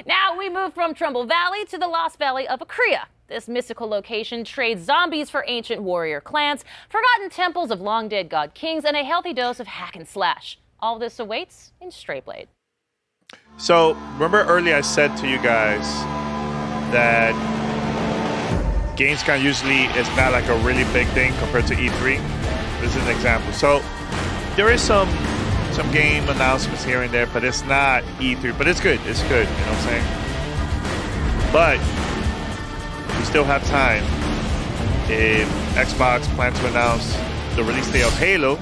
Now we move from Trumbull Valley to the Lost Valley of Akria. This mystical location trades zombies for ancient warrior clans, forgotten temples of long-dead god kings, and a healthy dose of hack and slash. All this awaits in Strayblade. So, remember earlier I said to you guys that Gamescom usually is not like a really big thing compared to E3. This is an example. So, there is some game announcements here and there, but it's not E3. But it's good. It's good. You know what I'm saying? But we still have time. If Xbox plans to announce the release date of Halo,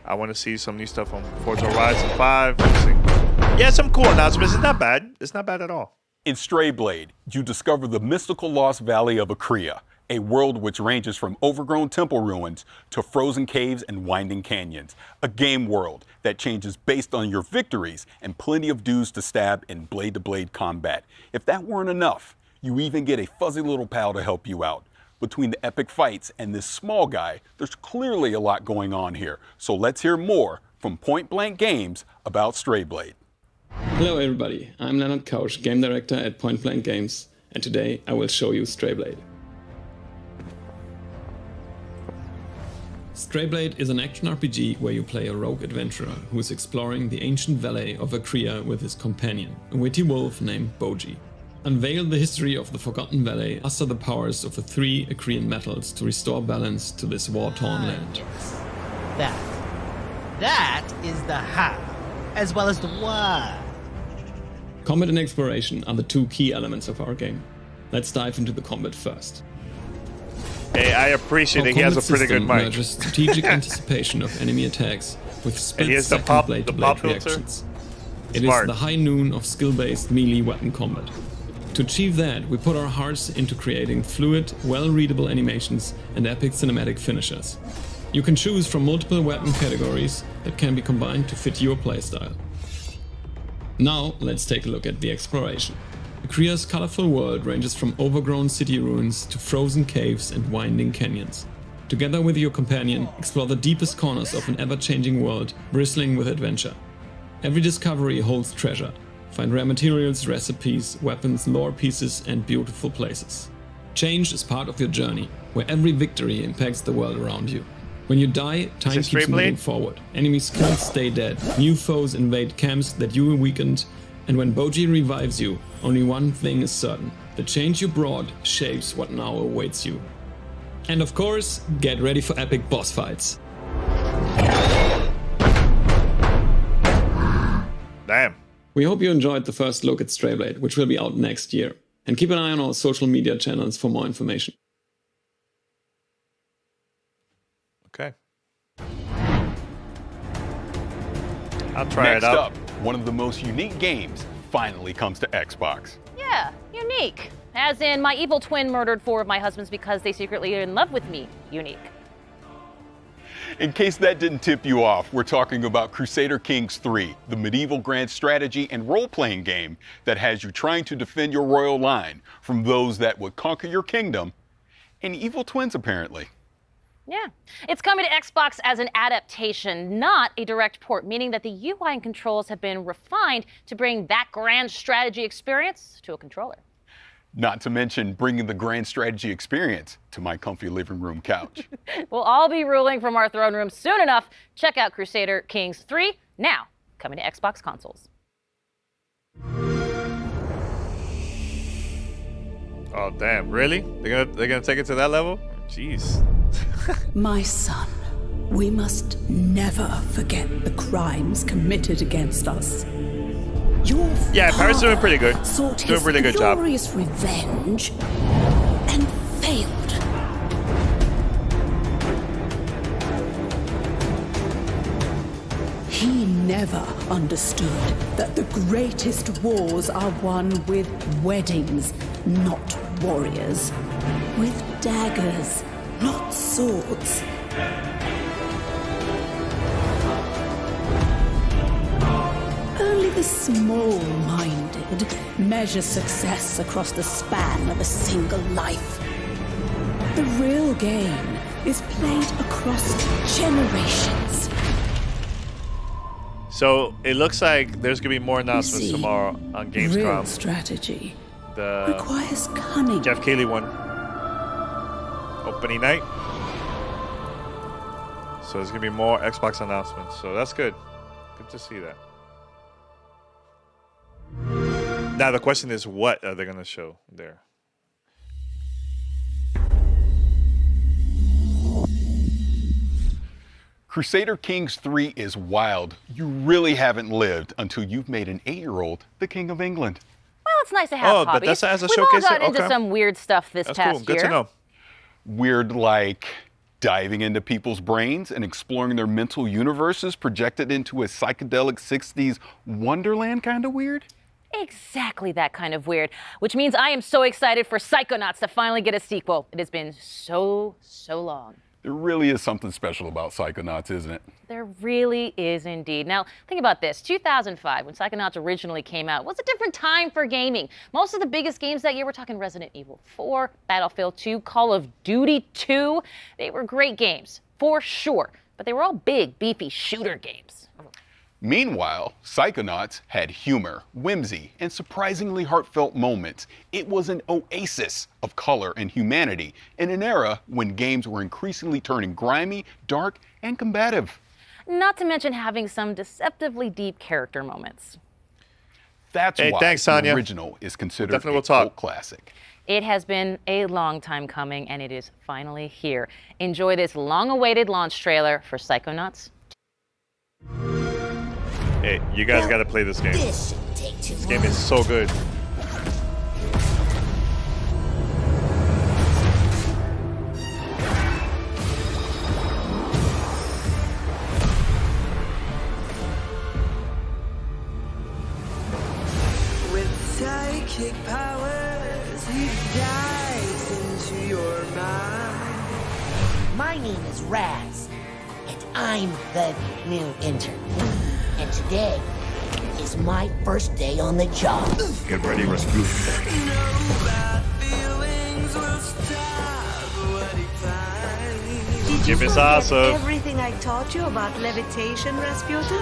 I want to see some new stuff on Forza Horizon 5. Yeah, some cool announcements. It's not bad. It's not bad at all. In Stray Blade, you discover the mystical lost valley of Akria, a world which ranges from overgrown temple ruins to frozen caves and winding canyons. A game world that changes based on your victories and plenty of dudes to stab in blade-to-blade combat. If that weren't enough, you even get a fuzzy little pal to help you out. Between the epic fights and this small guy, there's clearly a lot going on here. So let's hear more from Point Blank Games about Stray Blade. Hello everybody, I'm Leonard Kausch, Game Director at Point Blank Games, and today I will show you Stray Blade. Stray Blade is an action RPG where you play a rogue adventurer who is exploring the ancient valley of Akria with his companion, a witty wolf named Boji. Unveil the history of the Forgotten Valley, muster the powers of the 3 Akrian metals to restore balance to this war-torn land. That is the how, as well as the why. Combat and exploration are the 2 key elements of our game. Let's dive into the combat first. Hey, I appreciate it. He has a pretty good mic. Merges strategic anticipation of enemy attacks with split-second blade-to-blade reactions. It is the high noon of skill-based melee weapon combat. To achieve that, we put our hearts into creating fluid, well-readable animations and epic cinematic finishers. You can choose from multiple weapon categories that can be combined to fit your playstyle. Now, let's take a look at the exploration. Akria's colorful world ranges from overgrown city ruins to frozen caves and winding canyons. Together with your companion, explore the deepest corners of an ever-changing world bristling with adventure. Every discovery holds treasure. Find rare materials, recipes, weapons, lore pieces, and beautiful places. Change is part of your journey, where every victory impacts the world around you. When you die, time keeps moving forward. Enemies can't stay dead. New foes invade camps that you weakened, and when Boji revives you, only one thing is certain. The change you brought shapes what now awaits you. And of course, get ready for epic boss fights. Damn. We hope you enjoyed the first look at Stray Blade, which will be out next year. And keep an eye on our social media channels for more information. Okay. I'll try it out. Next up, one of the most unique games finally comes to Xbox. Yeah, unique. As in, my evil twin murdered 4 of my husbands because they secretly are in love with me. Unique. In case that didn't tip you off, we're talking about Crusader Kings 3, the medieval grand strategy and role-playing game that has you trying to defend your royal line from those that would conquer your kingdom, and evil twins apparently. Yeah. It's coming to Xbox as an adaptation, not a direct port, meaning that the UI and controls have been refined to bring that grand strategy experience to a controller. Not to mention bringing the grand strategy experience to my comfy living room couch. We'll all be ruling from our throne room soon enough. Check out Crusader Kings 3, now coming to Xbox consoles. Oh, damn. Really? They're gonna take it to that level? Jeez. My son, we must never forget the crimes committed against us. Your Paris doing pretty good. Sought Doing a really good job. glorious revenge and failed. He never understood that the greatest wars are won with weddings, not warriors. With daggers, not swords. Only the small-minded measure success across the span of a single life. The real game is played across generations. So it looks like there's gonna be more announcements tomorrow on Gamescom. Real strategy requires cunning. Jeff Keighley one. Opening night. So there's gonna be more Xbox announcements. So that's good. Good to see that. Now the question is, what are they gonna show there? Crusader Kings 3 is wild. You really haven't lived until you've made an 8-year-old the King of England. Well, it's nice to have hobbies. That's as a We've showcase. all gotten into some weird stuff this That's past cool. Good year. to know. Weird like diving into people's brains and exploring their mental universes projected into a psychedelic 60s wonderland kind of weird? Exactly that kind of weird, which means I am so excited for Psychonauts to finally get a sequel. It has been so long. There really is something special about Psychonauts, isn't it? There really is indeed. Now, think about this. 2005, when Psychonauts originally came out, was a different time for gaming. Most of the biggest games that year, we're talking Resident Evil 4, Battlefield 2, Call of Duty 2. They were great games, for sure, but they were all big, beefy shooter games. Meanwhile, Psychonauts had humor, whimsy, and surprisingly heartfelt moments. It was an oasis of color and humanity in an era when games were increasingly turning grimy, dark, and combative. Not to mention having some deceptively deep character moments. That's why thanks, Sonia. the original is considered Definitely a will talk. cult classic. It has been a long time coming, and it is finally here. Enjoy this long-awaited launch trailer for Psychonauts. Hey, you guys got to play this game. This shouldn't take too This game is so good. With psychic powers, he dives into your mind. My name is Raz, and I'm the new intern. And today is my first day on the job. Get ready, Rasputin. Give us awesome. Everything I taught you about levitation, Rasputin?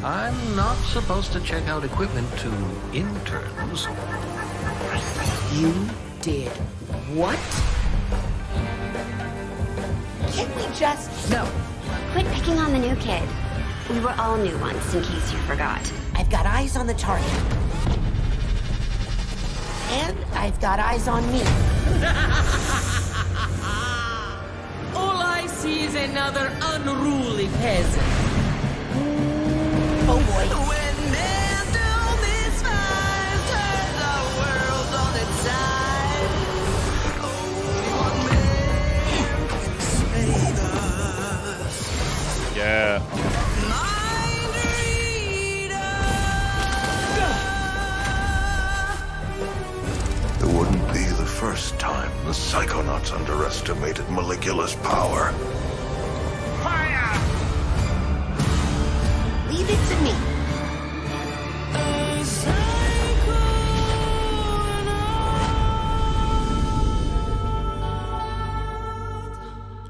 I'm not supposed to check out equipment to interns. You did what? Can't we just... No. Quit picking on the new kid. We were all new once, in case you forgot. I've got eyes on the target. And I've got eyes on me. All I see is another unruly peasant. Oh boy. When man do misfires, turns our world on its side. Only one man can save us. Yeah. It wouldn't be the first time the Psychonauts underestimated Maligula's power. Leave it to me.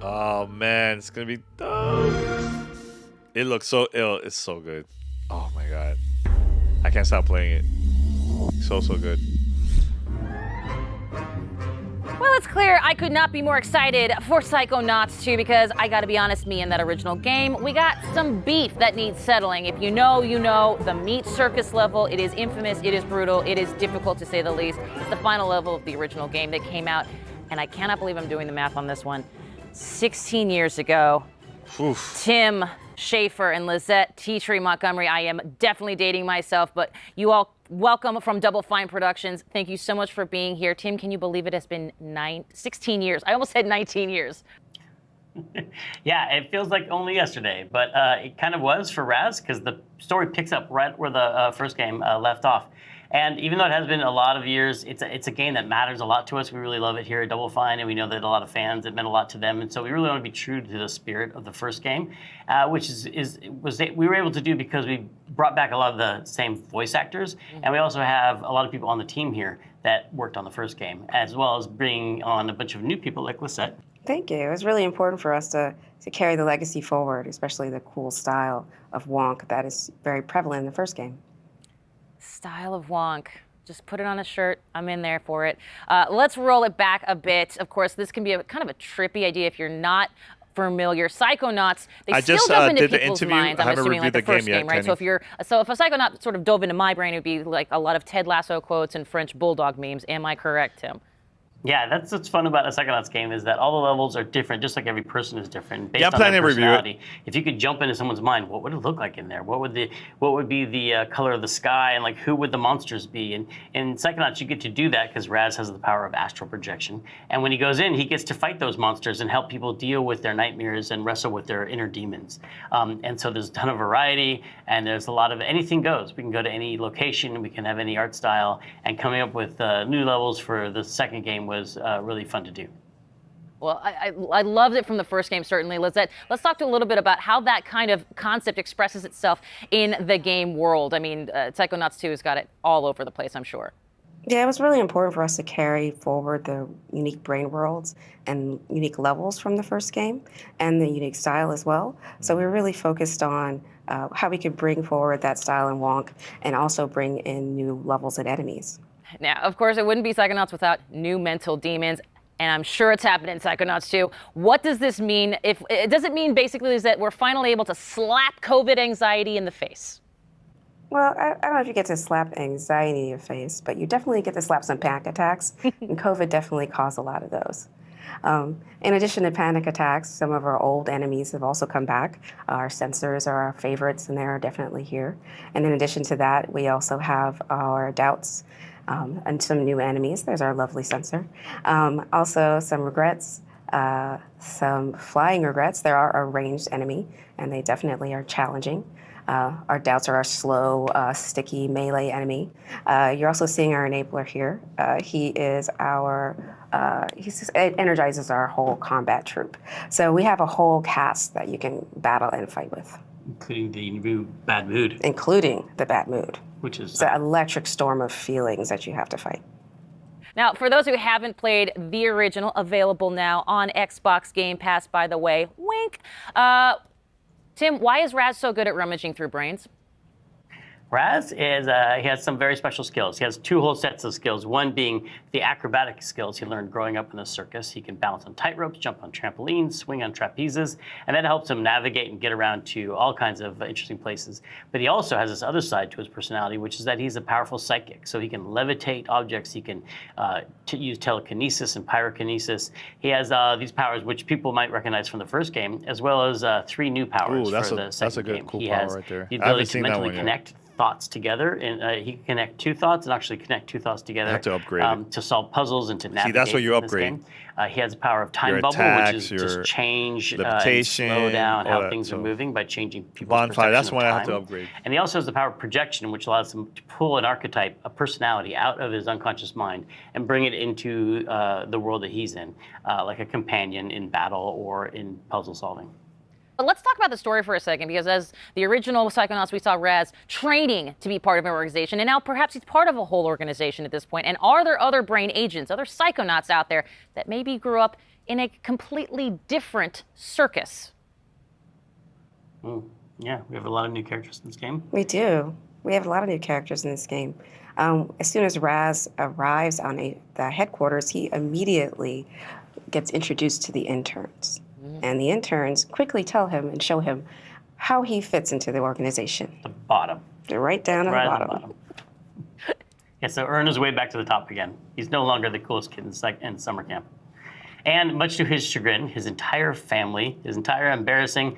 Oh man, it's gonna be dope. It looks so ill. It's so good. Oh my god, I can't stop playing it. So good. Well, it's clear I could not be more excited for Psychonauts 2 because I gotta be honest, me and that original game, we got some beef that needs settling. If you know, you know, the meat circus level, it is infamous, it is brutal, it is difficult to say the least. It's the final level of the original game that came out, and I cannot believe I'm doing the math on this one. 16 years ago, Tim Schafer and Lizette Teatree Montgomery, I am definitely dating myself, but you all welcome from Double Fine Productions. Thank you so much for being here. Tim, can you believe it has been 16 years? I almost said 19 years. Yeah, it feels like only yesterday, but it kind of was for Raz because the story picks up right where the first game left off. And even though it has been a lot of years, it's a game that matters a lot to us. We really love it here at Double Fine, and we know that a lot of fans, it meant a lot to them. And so we really want to be true to the spirit of the first game, which we were able to do because we brought back a lot of the same voice actors, and we also have a lot of people on the team here that worked on the first game, as well as bringing on a bunch of new people like Lisette. Thank you. It was really important for us to carry the legacy forward, especially the cool style of Wonk that is very prevalent in the first game. Style of Wonk. Just put it on a shirt. I'm in there for it. Let's roll it back a bit. Of course, this can be kind of a trippy idea if you're not familiar. Psychonauts, they still dove into people's minds. I'm assuming like the first game, right? So if a Psychonaut sort of dove into my brain, it would be like a lot of Ted Lasso quotes and French bulldog memes. Am I correct, Tim? Yeah, that's what's fun about a Psychonauts game is that all the levels are different, just like every person is different based I'm on planning their to review it. personality. If you could jump into someone's mind, what would it look like in there? What would be the color of the sky, and like who would the monsters be? And in Psychonauts, you get to do that because Raz has the power of astral projection. And when he goes in, he gets to fight those monsters and help people deal with their nightmares and wrestle with their inner demons. And so there's a ton of variety, and there's a lot of anything goes. We can go to any location, we can have any art style, and coming up with new levels for the second game was really fun to do. Well, I loved it from the first game, certainly. Lizette, let's talk a little bit about how that kind of concept expresses itself in the game world. I mean, Psychonauts 2 has got it all over the place, I'm sure. Yeah, it was really important for us to carry forward the unique brain worlds and unique levels from the first game and the unique style as well. So we were really focused on how we could bring forward that style in Wonk and also bring in new levels and enemies. Now, of course, it wouldn't be Psychonauts without new mental demons, and I'm sure it's happening in Psychonauts 2. What does this mean? Does it mean basically is that we're finally able to slap COVID anxiety in the face? Well, I don't know if you get to slap anxiety in your face, but you definitely get to slap some panic attacks, and COVID definitely caused a lot of those. In addition to panic attacks, some of our old enemies have also come back. Our sensors are our favorites, and they're definitely here. And in addition to that, we also have our doubts and some new enemies. There's our lovely sensor. Also, some regrets, some flying regrets. There are a ranged enemy, and they definitely are challenging. Our doubts are our slow, sticky melee enemy. You're also seeing our enabler here. He energizes our whole combat troop. So we have a whole cast that you can battle and fight with. Including the new bad mood. Including the bad mood. Which is... It's an electric storm of feelings that you have to fight. Now, for those who haven't played the original, available now on Xbox Game Pass, by the way, wink. Tim, why is Raz so good at rummaging through brains? Raz is, he has some very special skills. He has two whole sets of skills, one being the acrobatic skills he learned growing up in the circus. He can balance on tightropes, jump on trampolines, swing on trapezes, and that helps him navigate and get around to all kinds of interesting places. But he also has this other side to his personality, which is that he's a powerful psychic. So he can levitate objects, he can use telekinesis and pyrokinesis. He has these powers, which people might recognize from the first game, as well as 3 new powers for the second game. That's a good, cool power right there. The ability to mentally connect thoughts together, and he can connect 2 thoughts and actually connect 2 thoughts together. You have to upgrade to solve puzzles and to navigate. See, that's what you upgrade. He has the power of time your bubble, attacks, which is your just change levitation, and slow down how that, things are moving by changing people's bonfire. That's perception when of I have to time. upgrade. And he also has the power of projection, which allows him to pull an archetype, a personality, out of his unconscious mind and bring it into the world that he's in, like a companion in battle or in puzzle solving. But let's talk about the story for a second, because as the original Psychonauts, we saw Raz training to be part of an organization, and now perhaps he's part of a whole organization at this point. And are there other brain agents, other Psychonauts out there that maybe grew up in a completely different circus? Yeah, we have a lot of new characters in this game. We do. We have a lot of new characters in this game. As soon as Raz arrives on the headquarters, he immediately gets introduced to the interns. And the interns quickly tell him and show him how he fits into the organization. The bottom. They're right down at the bottom. Yeah, so earn his way back to the top again. He's no longer the coolest kid in summer camp. And much to his chagrin, his entire family, his entire embarrassing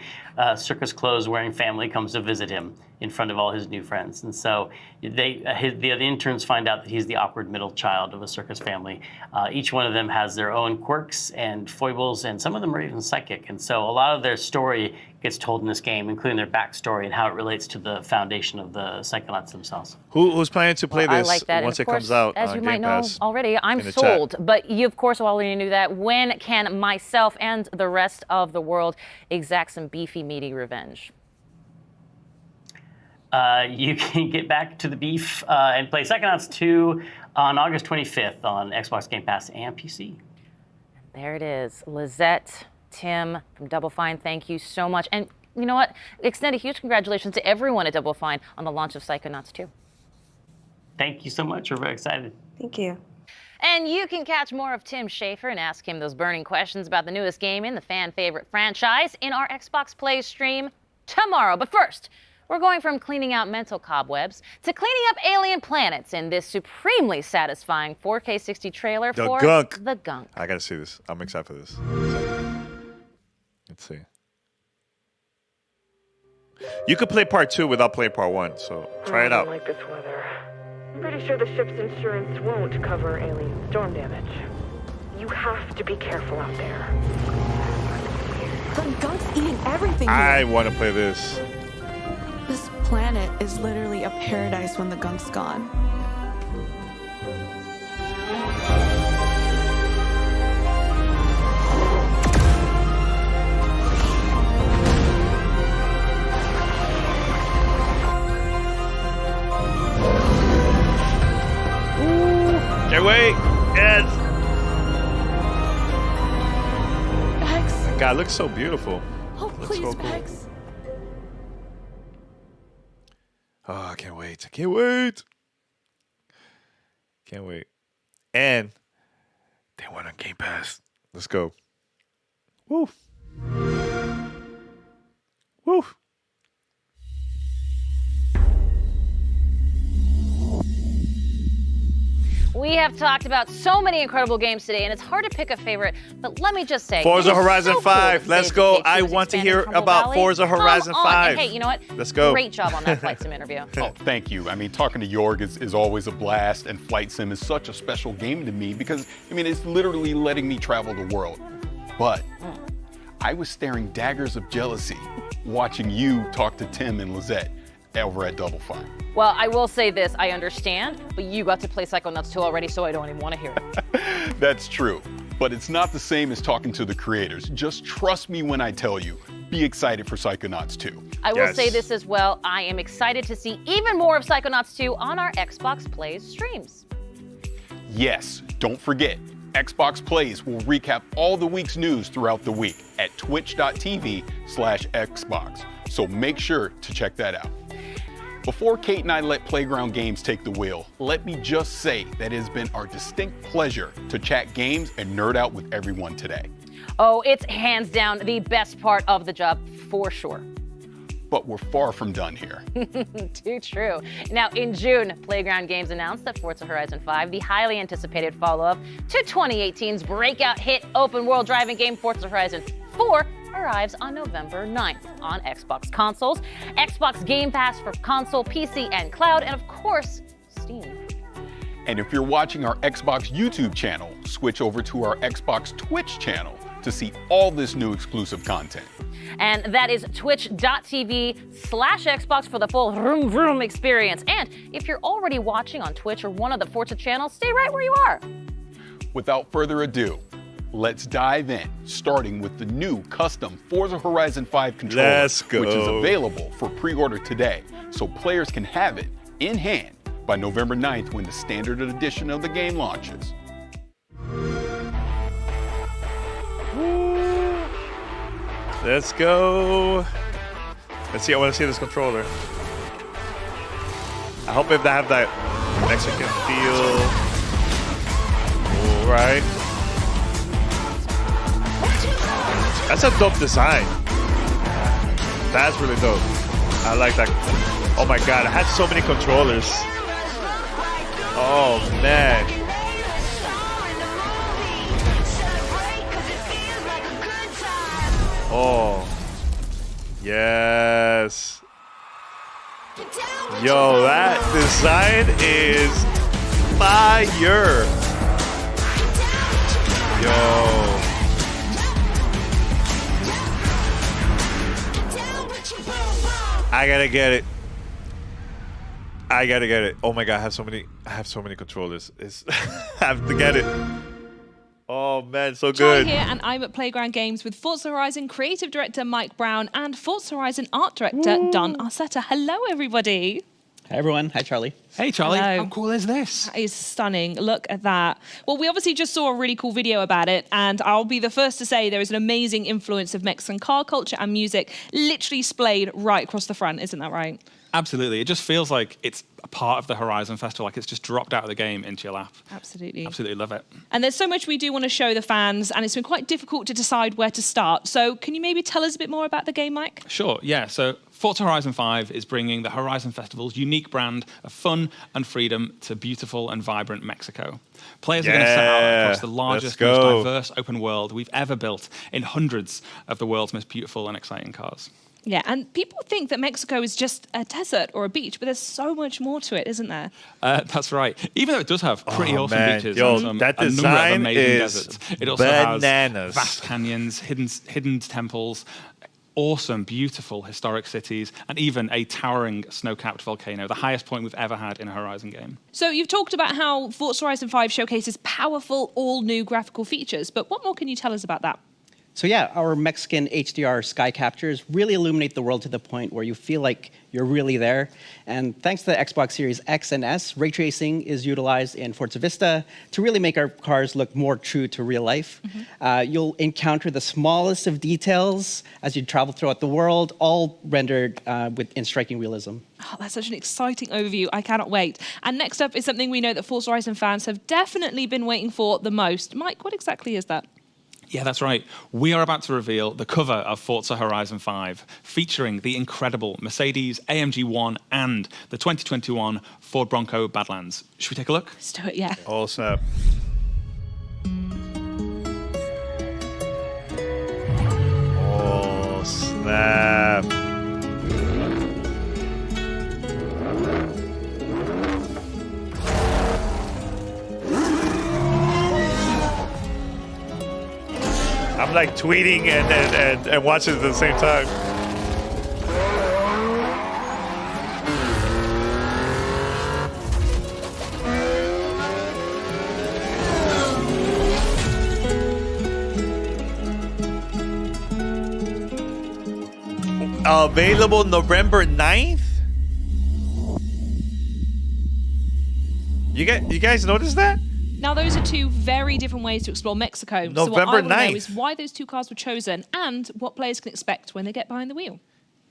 circus clothes wearing family comes to visit him in front of all his new friends. And so the interns find out that he's the awkward middle child of a circus family. Each one of them has their own quirks and foibles, and some of them are even psychic. And so a lot of their story gets told in this game, including their backstory and how it relates to the foundation of the Psychonauts themselves. Who's planning to play this I like that. once And it of course, comes out as on you Game might know Pass? already, I'm in the sold. chat? But you, of course, already knew that. When can myself and the rest of the world exact some beefy, meaty revenge? You can get back to the beef and play Psychonauts 2 on August 25th on Xbox Game Pass and PC. There it is. Lizette, Tim from Double Fine, thank you so much. And you know what? Extend a huge congratulations to everyone at Double Fine on the launch of Psychonauts 2. Thank you so much. We're very excited. Thank you. And you can catch more of Tim Schafer and ask him those burning questions about the newest game in the fan favorite franchise in our Xbox Play stream tomorrow. But first, We're going from cleaning out mental cobwebs to cleaning up alien planets in this supremely satisfying 4K 60 trailer for The Gunk. I gotta see this. I'm excited for this. Let's see. You could play part 2 without playing part 1, so try it out. I don't like this weather. I'm pretty sure the ship's insurance won't cover alien storm damage. You have to be careful out there. The Gunk's eating everything here. I want to play this. This planet is literally a paradise when the Gunk's gone. Can't wait. Yes. Bex. God, it looks so beautiful. Oh, looks please, so cool. Bex. Oh, I can't wait. I can't wait. Can't wait. And they went on Game Pass. Let's go. Woo. Woo. We have talked about so many incredible games today, and it's hard to pick a favorite, but let me just say, Forza it is Horizon so 5. Cool Let's to go. say I Take-Two's want to expanding hear Trumbull about Valley. Forza Horizon Come on. 5. And hey, you know what? Let's go. Great job on that flight sim interview. Oh, thank you. I mean, talking to Jorg is always a blast, and Flight Sim is such a special game to me because, I mean, it's literally letting me travel the world. But I was staring daggers of jealousy watching you talk to Tim and Lizette over at Double Fine. Well, I will say this, I understand, but you got to play Psychonauts 2 already, so I don't even want to hear it. That's true, but it's not the same as talking to the creators. Just trust me when I tell you, be excited for Psychonauts 2. I will say this as well, I am excited to see even more of Psychonauts 2 on our Xbox Plays streams. Yes, don't forget, Xbox Plays will recap all the week's news throughout the week at twitch.tv/Xbox, so make sure to check that out. Before Kate and I let Playground Games take the wheel, let me just say that it has been our distinct pleasure to chat games and nerd out with everyone today. Oh, it's hands down the best part of the job, for sure. But we're far from done here. Too true. Now, in June, Playground Games announced that Forza Horizon 5, the highly anticipated follow-up to 2018's breakout hit open-world driving game Forza Horizon 4, arrives on November 9th on Xbox consoles, Xbox Game Pass for console, PC, and cloud, and of course, Steam. And if you're watching our Xbox YouTube channel, switch over to our Xbox Twitch channel to see all this new exclusive content. And that is twitch.tv/Xbox for the full vroom vroom experience. And if you're already watching on Twitch or one of the Forza channels, stay right where you are. Without further ado, let's dive in, starting with the new custom Forza Horizon 5 controller, Let's go. which is available for pre-order today, so players can have it in hand by November 9th when the standard edition of the game launches. Let's go. Let's see. I want to see this controller. I hope if they have that Mexican feel. All right. That's a dope design. That's really dope. I like that. Oh my god, I had so many controllers. Oh man. Oh. Yes. Yo, that design is fire. Yo. I gotta get it. I gotta get it. Oh my god, I have so many controllers. I have to get it. Oh man, so good. Charlie here, and I'm at Playground Games with Forza Horizon creative director Mike Brown and Forza Horizon art director Don Arcetta. Hello, everybody. Hey everyone. Hi, Charlie. Hey, Charlie. How cool is this? That is stunning. Look at that. Well, we obviously just saw a really cool video about it, and I'll be the first to say there is an amazing influence of Mexican car culture and music literally splayed right across the front. Isn't that right? Absolutely. It just feels like it's a part of the Horizon Festival, like it's just dropped out of the game into your lap. Absolutely. Absolutely love it. And there's so much we do want to show the fans, and it's been quite difficult to decide where to start. So can you maybe tell us a bit more about the game, Mike? Sure, yeah. So Forza Horizon 5 is bringing the Horizon Festival's unique brand of fun and freedom to beautiful and vibrant Mexico. Players are going to set out across the largest, most diverse open world we've ever built in hundreds of the world's most beautiful and exciting cars. Yeah, and people think that Mexico is just a desert or a beach, but there's so much more to it, isn't there? That's right. Even though it does have pretty awesome beaches and that a number of amazing is deserts, it also bananas. has vast canyons, hidden temples, awesome, beautiful historic cities, and even a towering snow-capped volcano, the highest point we've ever had in a Horizon game. So you've talked about how Forza Horizon 5 showcases powerful, all-new graphical features, but what more can you tell us about that? So yeah, our Mexican HDR sky captures really illuminate the world to the point where you feel like you're really there. And thanks to the Xbox Series X and S, ray tracing is utilized in Forza Vista to really make our cars look more true to real life. You'll encounter the smallest of details as you travel throughout the world, all rendered in striking realism. Oh, that's such an exciting overview. I cannot wait. And next up is something we know that Forza Horizon fans have definitely been waiting for the most. Mike, what exactly is that? Yeah, that's right. We are about to reveal the cover of Forza Horizon 5, featuring the incredible Mercedes AMG 1 and the 2021 Ford Bronco Badlands. Should we take a look? Let's do it, yeah. Oh, snap. Oh, snap. I'm like tweeting and watching at the same time. Available November 9th? You guys notice that? Now, those are two very different ways to explore Mexico. November so what I want to know 9th. is why those two cars were chosen and what players can expect when they get behind the wheel.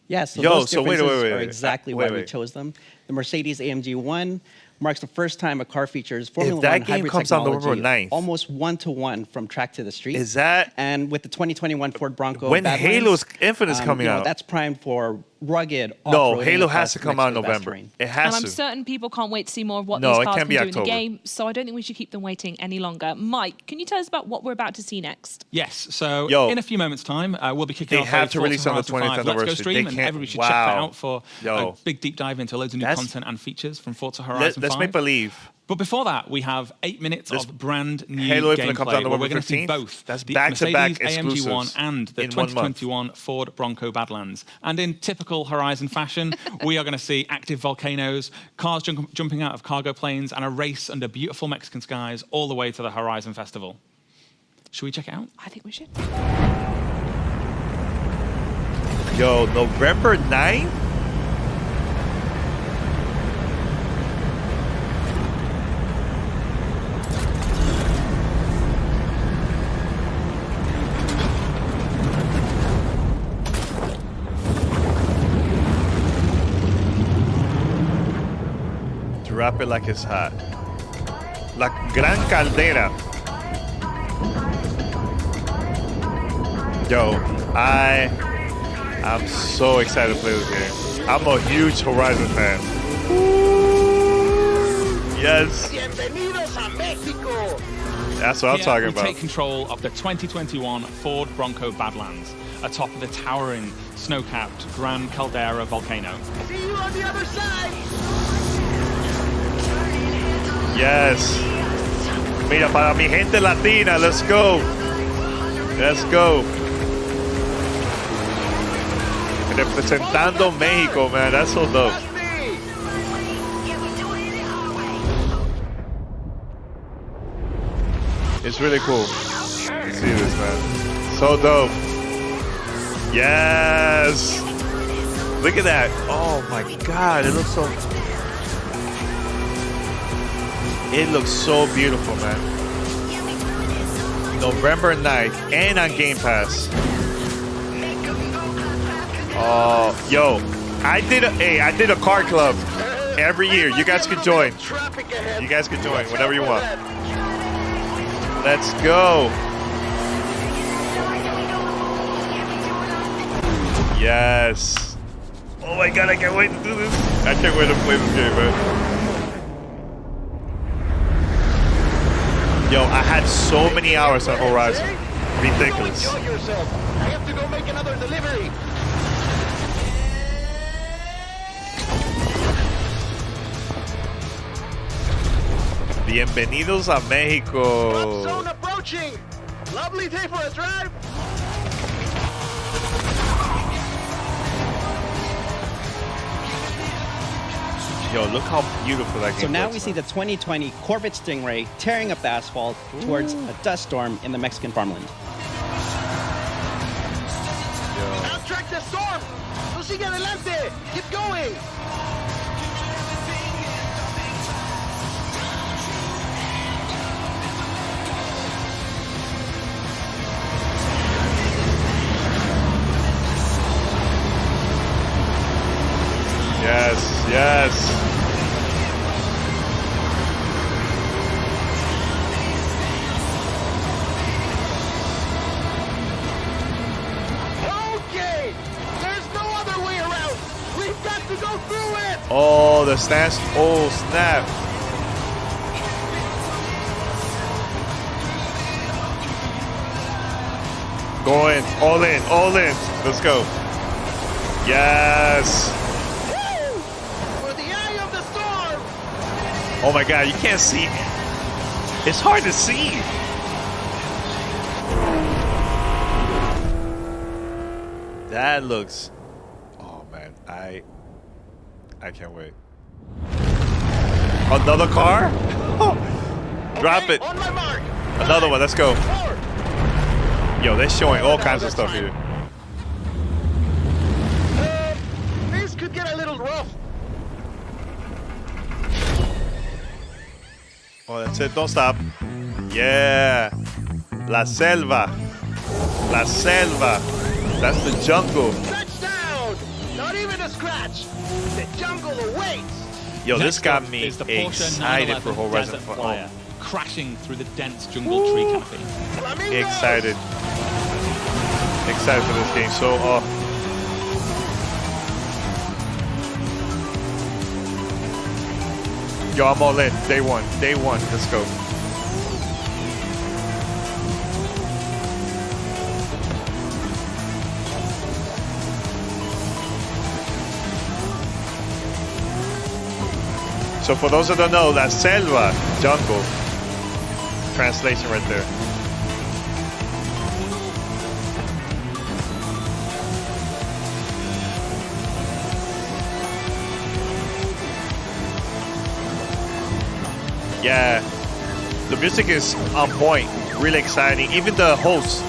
Yeah, so those differences wait. are exactly why we chose them. The Mercedes AMG 1 marks the first time a car features Formula If that One game hybrid comes out technology, November 9th. almost one-to-one from track to the street. Is that... And with the 2021 Ford Bronco When Badlands, Halo's Infinite's coming you know, out. that's primed for rugged No, off-roading Halo across has to come out in Mexico's vast November. terrain. It And has I'm to. certain people can't wait to see more of what No, these it cars can't can be do October. in the game, so I don't think we should keep them waiting any longer. Mike, can you tell us about what we're about to see next? Yes, so Yo, in a few moments' time, we'll be kicking they off have a to release on the Forza Horizon 20th 5 Let's Go anniversary. stream, They and can't- everybody should check that wow. out for Yo. a big deep dive into loads of new That's- content and features from Forza Horizon 5. Let's make believe. But before that, we have 8 minutes of brand new Halo Infinite comes out gameplay where November we're going to see 15th. both That's the back-to-back Mercedes AMG 1 exclusives and the in 1 month. 2021 Ford Bronco Badlands. And in typical Horizon fashion, we are going to see active volcanoes, cars jumping out of cargo planes, and a race under beautiful Mexican skies all the way to the Horizon Festival. Should we check it out? I think we should. Yo, November 9th? Drop it like it's hot. La Gran Caldera. Yo, I'm so excited to play this game. I'm a huge Horizon fan. Yes. Bienvenidos a México. That's what I'm Here talking we about. take control of the 2021 Ford Bronco Badlands atop the towering, snow-capped Gran Caldera volcano. See you on the other side. Yes. Mira, para mi gente latina, let's go. Let's go. Representando Mexico, man. That's so dope. It's really cool to see this, man. So dope. Yes. Look at that. Oh my God. It looks so beautiful, man. November 9th and on Game Pass. Oh, yo, I did a car club every year. You guys can join. You guys can join whenever you want. Let's go. Yes. Oh my god, I can't wait to do this. I can't wait to play this game, man. Yo, I had so many hours on Horizon. Ridiculous. Enjoy yourself. I have to go make another delivery. Bienvenidos a Mexico. Zone approaching. Lovely day for a drive. Yo, look how beautiful that game So now looks, we see the 2020 Corvette Stingray tearing up the asphalt towards a dust storm in the Mexican farmland. Outtrack the storm. Tú sigue adelante. Keep going. Yes, yes. Okay. There's no other way around. We've got to go through it. Oh, the stance. Oh, snap. Going all in, all in. Let's go. Yes. For the eye of the storm. Oh my god, you can't see. It's hard to see. That looks. Oh man, I can't wait. Another car? Drop it. On my mark. Another one. Let's go. Yo, they're showing all kinds of stuff here. This could get a little rough. Oh, that's it. Don't stop. Yeah. La selva. La selva. That's the jungle. Touchdown. Not even a scratch. The jungle awaits. Yo, this Next got up me is the Porsche excited for 911 Horizon. Desert Flyer, crashing through the dense jungle tree canopy. Excited. Excited for this game. So, yo, I'm all in. Day one. Day one. Let's go. So for those that don't know, that's selva, jungle. Translation right there. Yeah, the music is on point, really exciting. Even the host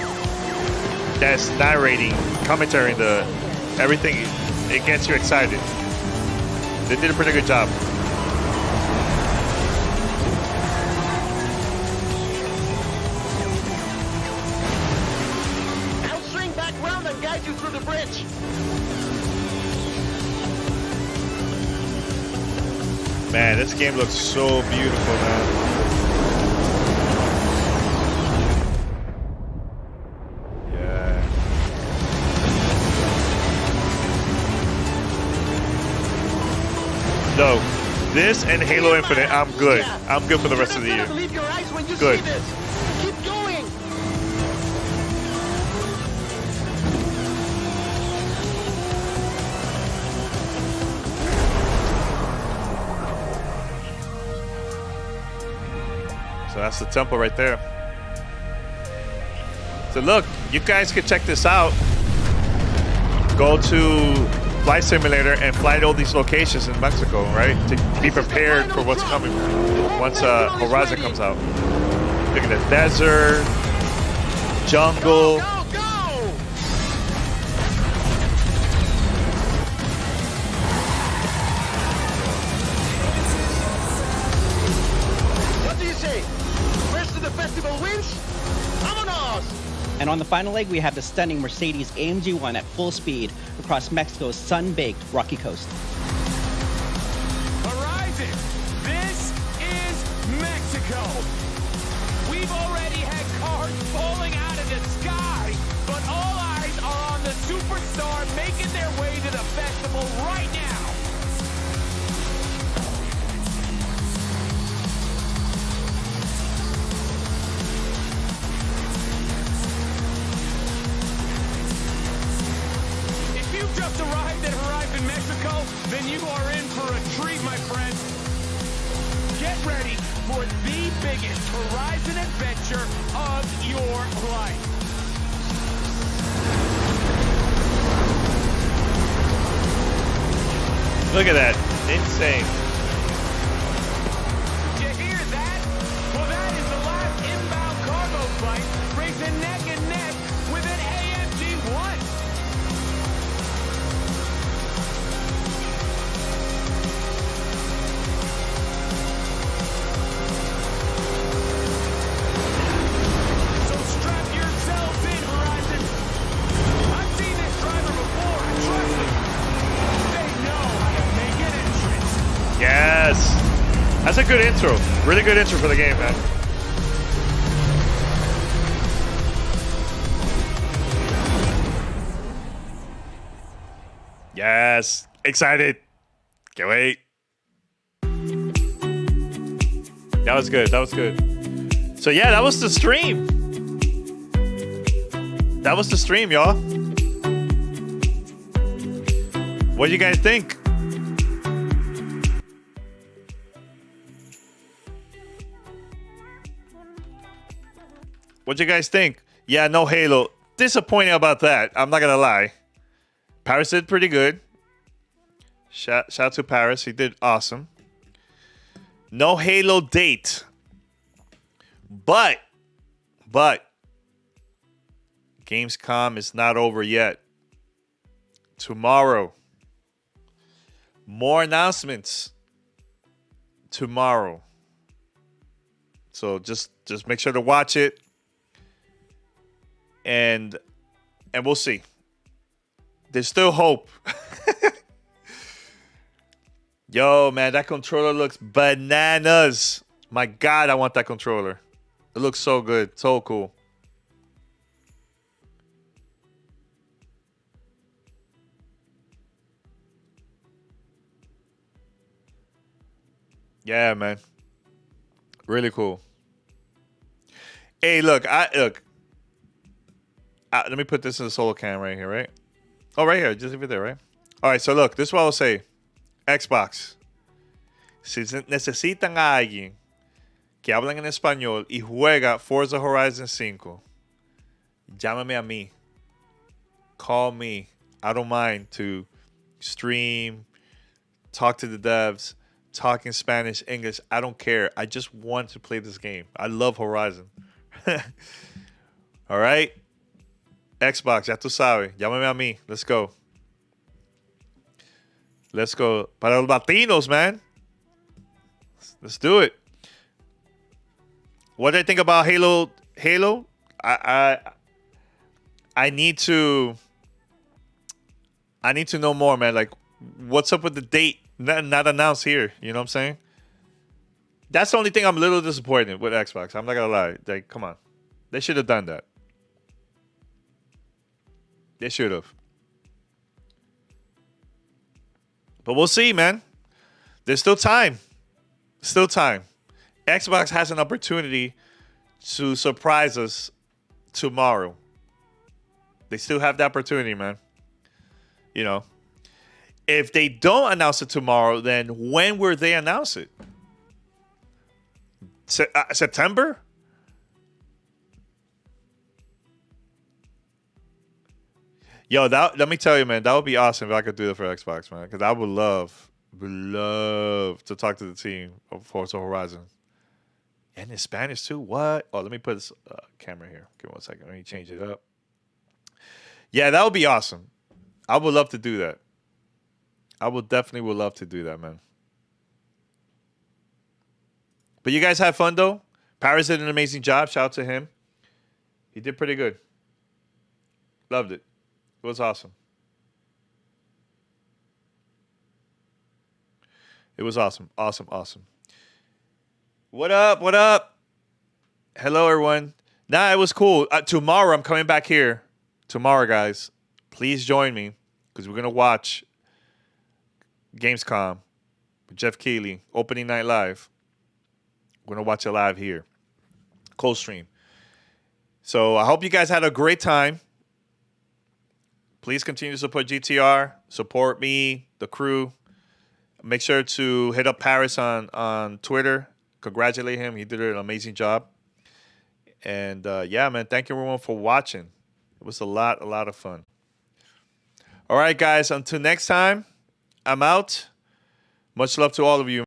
that's narrating, commentary, everything, it gets you excited. They did a pretty good job. I'll swing back round and guide you through the bridge. Man, this game looks so beautiful, man. Yeah. No, this and Halo Infinite, I'm good. I'm good for the rest of the year. Believe your eyes when you Good. see this. Keep going. So that's the temple right there. So look, you guys can check this out. Go to Flight Simulator and fly to all these locations in Mexico, right? To be prepared for what's coming once Horizon comes out. Look at the desert, jungle. What do you say? First to the festival wins? Vámonos! And on the final leg, we have the stunning Mercedes AMG 1 at full speed across Mexico's sun-baked rocky coast. Horizon, this is Mexico. We've already had cars falling out of the sky, but all eyes are on the superstar making their way to the festival right then you are in for a treat, my friend. Get ready for the biggest Horizon adventure of your life. Look at that. Insane. Did you hear that? Well, that is the last inbound cargo flight racing neck and neck with an AMG-1. So strap yourselves in, Horizon. I've seen this driver before, and trust me, they know how to make an entrance. Yes. That's a good intro. Really good intro for the game, man. Yes. Excited. Can't wait. That was good. That was good. So yeah, that was the stream. That was the stream, y'all. What do you guys think? What do you guys think? Yeah, no Halo. Disappointing about that. I'm not gonna lie. Paris did pretty good. Shout out to Paris. He did awesome. No Halo date. But Gamescom is not over yet. Tomorrow. More announcements. Tomorrow. So just make sure to watch it. And we'll see. There's still hope. Yo, man, that controller looks bananas. My God, I want that controller. It looks so good. So cool. Yeah, man. Really cool. Hey, look. Let me put this in the solo cam right here, right? Oh, right here. Just leave it there, right? All right, so look. This is what I'll say. Xbox. Si necesitan a alguien que hablen en español y juega Forza Horizon 5, llámame a mí. Call me. I don't mind to stream, talk to the devs, talk in Spanish, English. I don't care. I just want to play this game. I love Horizon. All right? Xbox, ya tú sabes. Llámame a mí. Let's go. Let's go. Para los Latinos, man. Let's do it. What do I think about Halo? I need to know more, man. Like, what's up with the date? Not announced here. You know what I'm saying? That's the only thing I'm a little disappointed with Xbox. I'm not gonna lie. Like, come on. They should have done that. They should have. But we'll see, man. There's still time. Still time. Xbox has an opportunity to surprise us tomorrow. They still have the opportunity, man. You know. If they don't announce it tomorrow, then when will they announce it? September? Yo, let me tell you, man, that would be awesome if I could do it for Xbox, man. Because I would love to talk to the team of Forza Horizon. And in Spanish, too? What? Oh, let me put this camera here. Give me 1 second. Let me change it up. Yeah, that would be awesome. I would love to do that. I would definitely love to do that, man. But you guys had fun, though. Paris did an amazing job. Shout out to him. He did pretty good. Loved it. It was awesome. It was awesome. Awesome. What up? What up? Hello, everyone. Nah, it was cool. Tomorrow, I'm coming back here. Tomorrow, guys. Please join me because we're going to watch Gamescom with Jeff Keighley, opening night live. We're going to watch it live here. Cold stream. So I hope you guys had a great time. Please continue to support GTR. Support me, the crew. Make sure to hit up Paris on Twitter. Congratulate him. He did an amazing job. And yeah, man, thank you everyone for watching. It was a lot of fun. All right, guys, until next time, I'm out. Much love to all of you.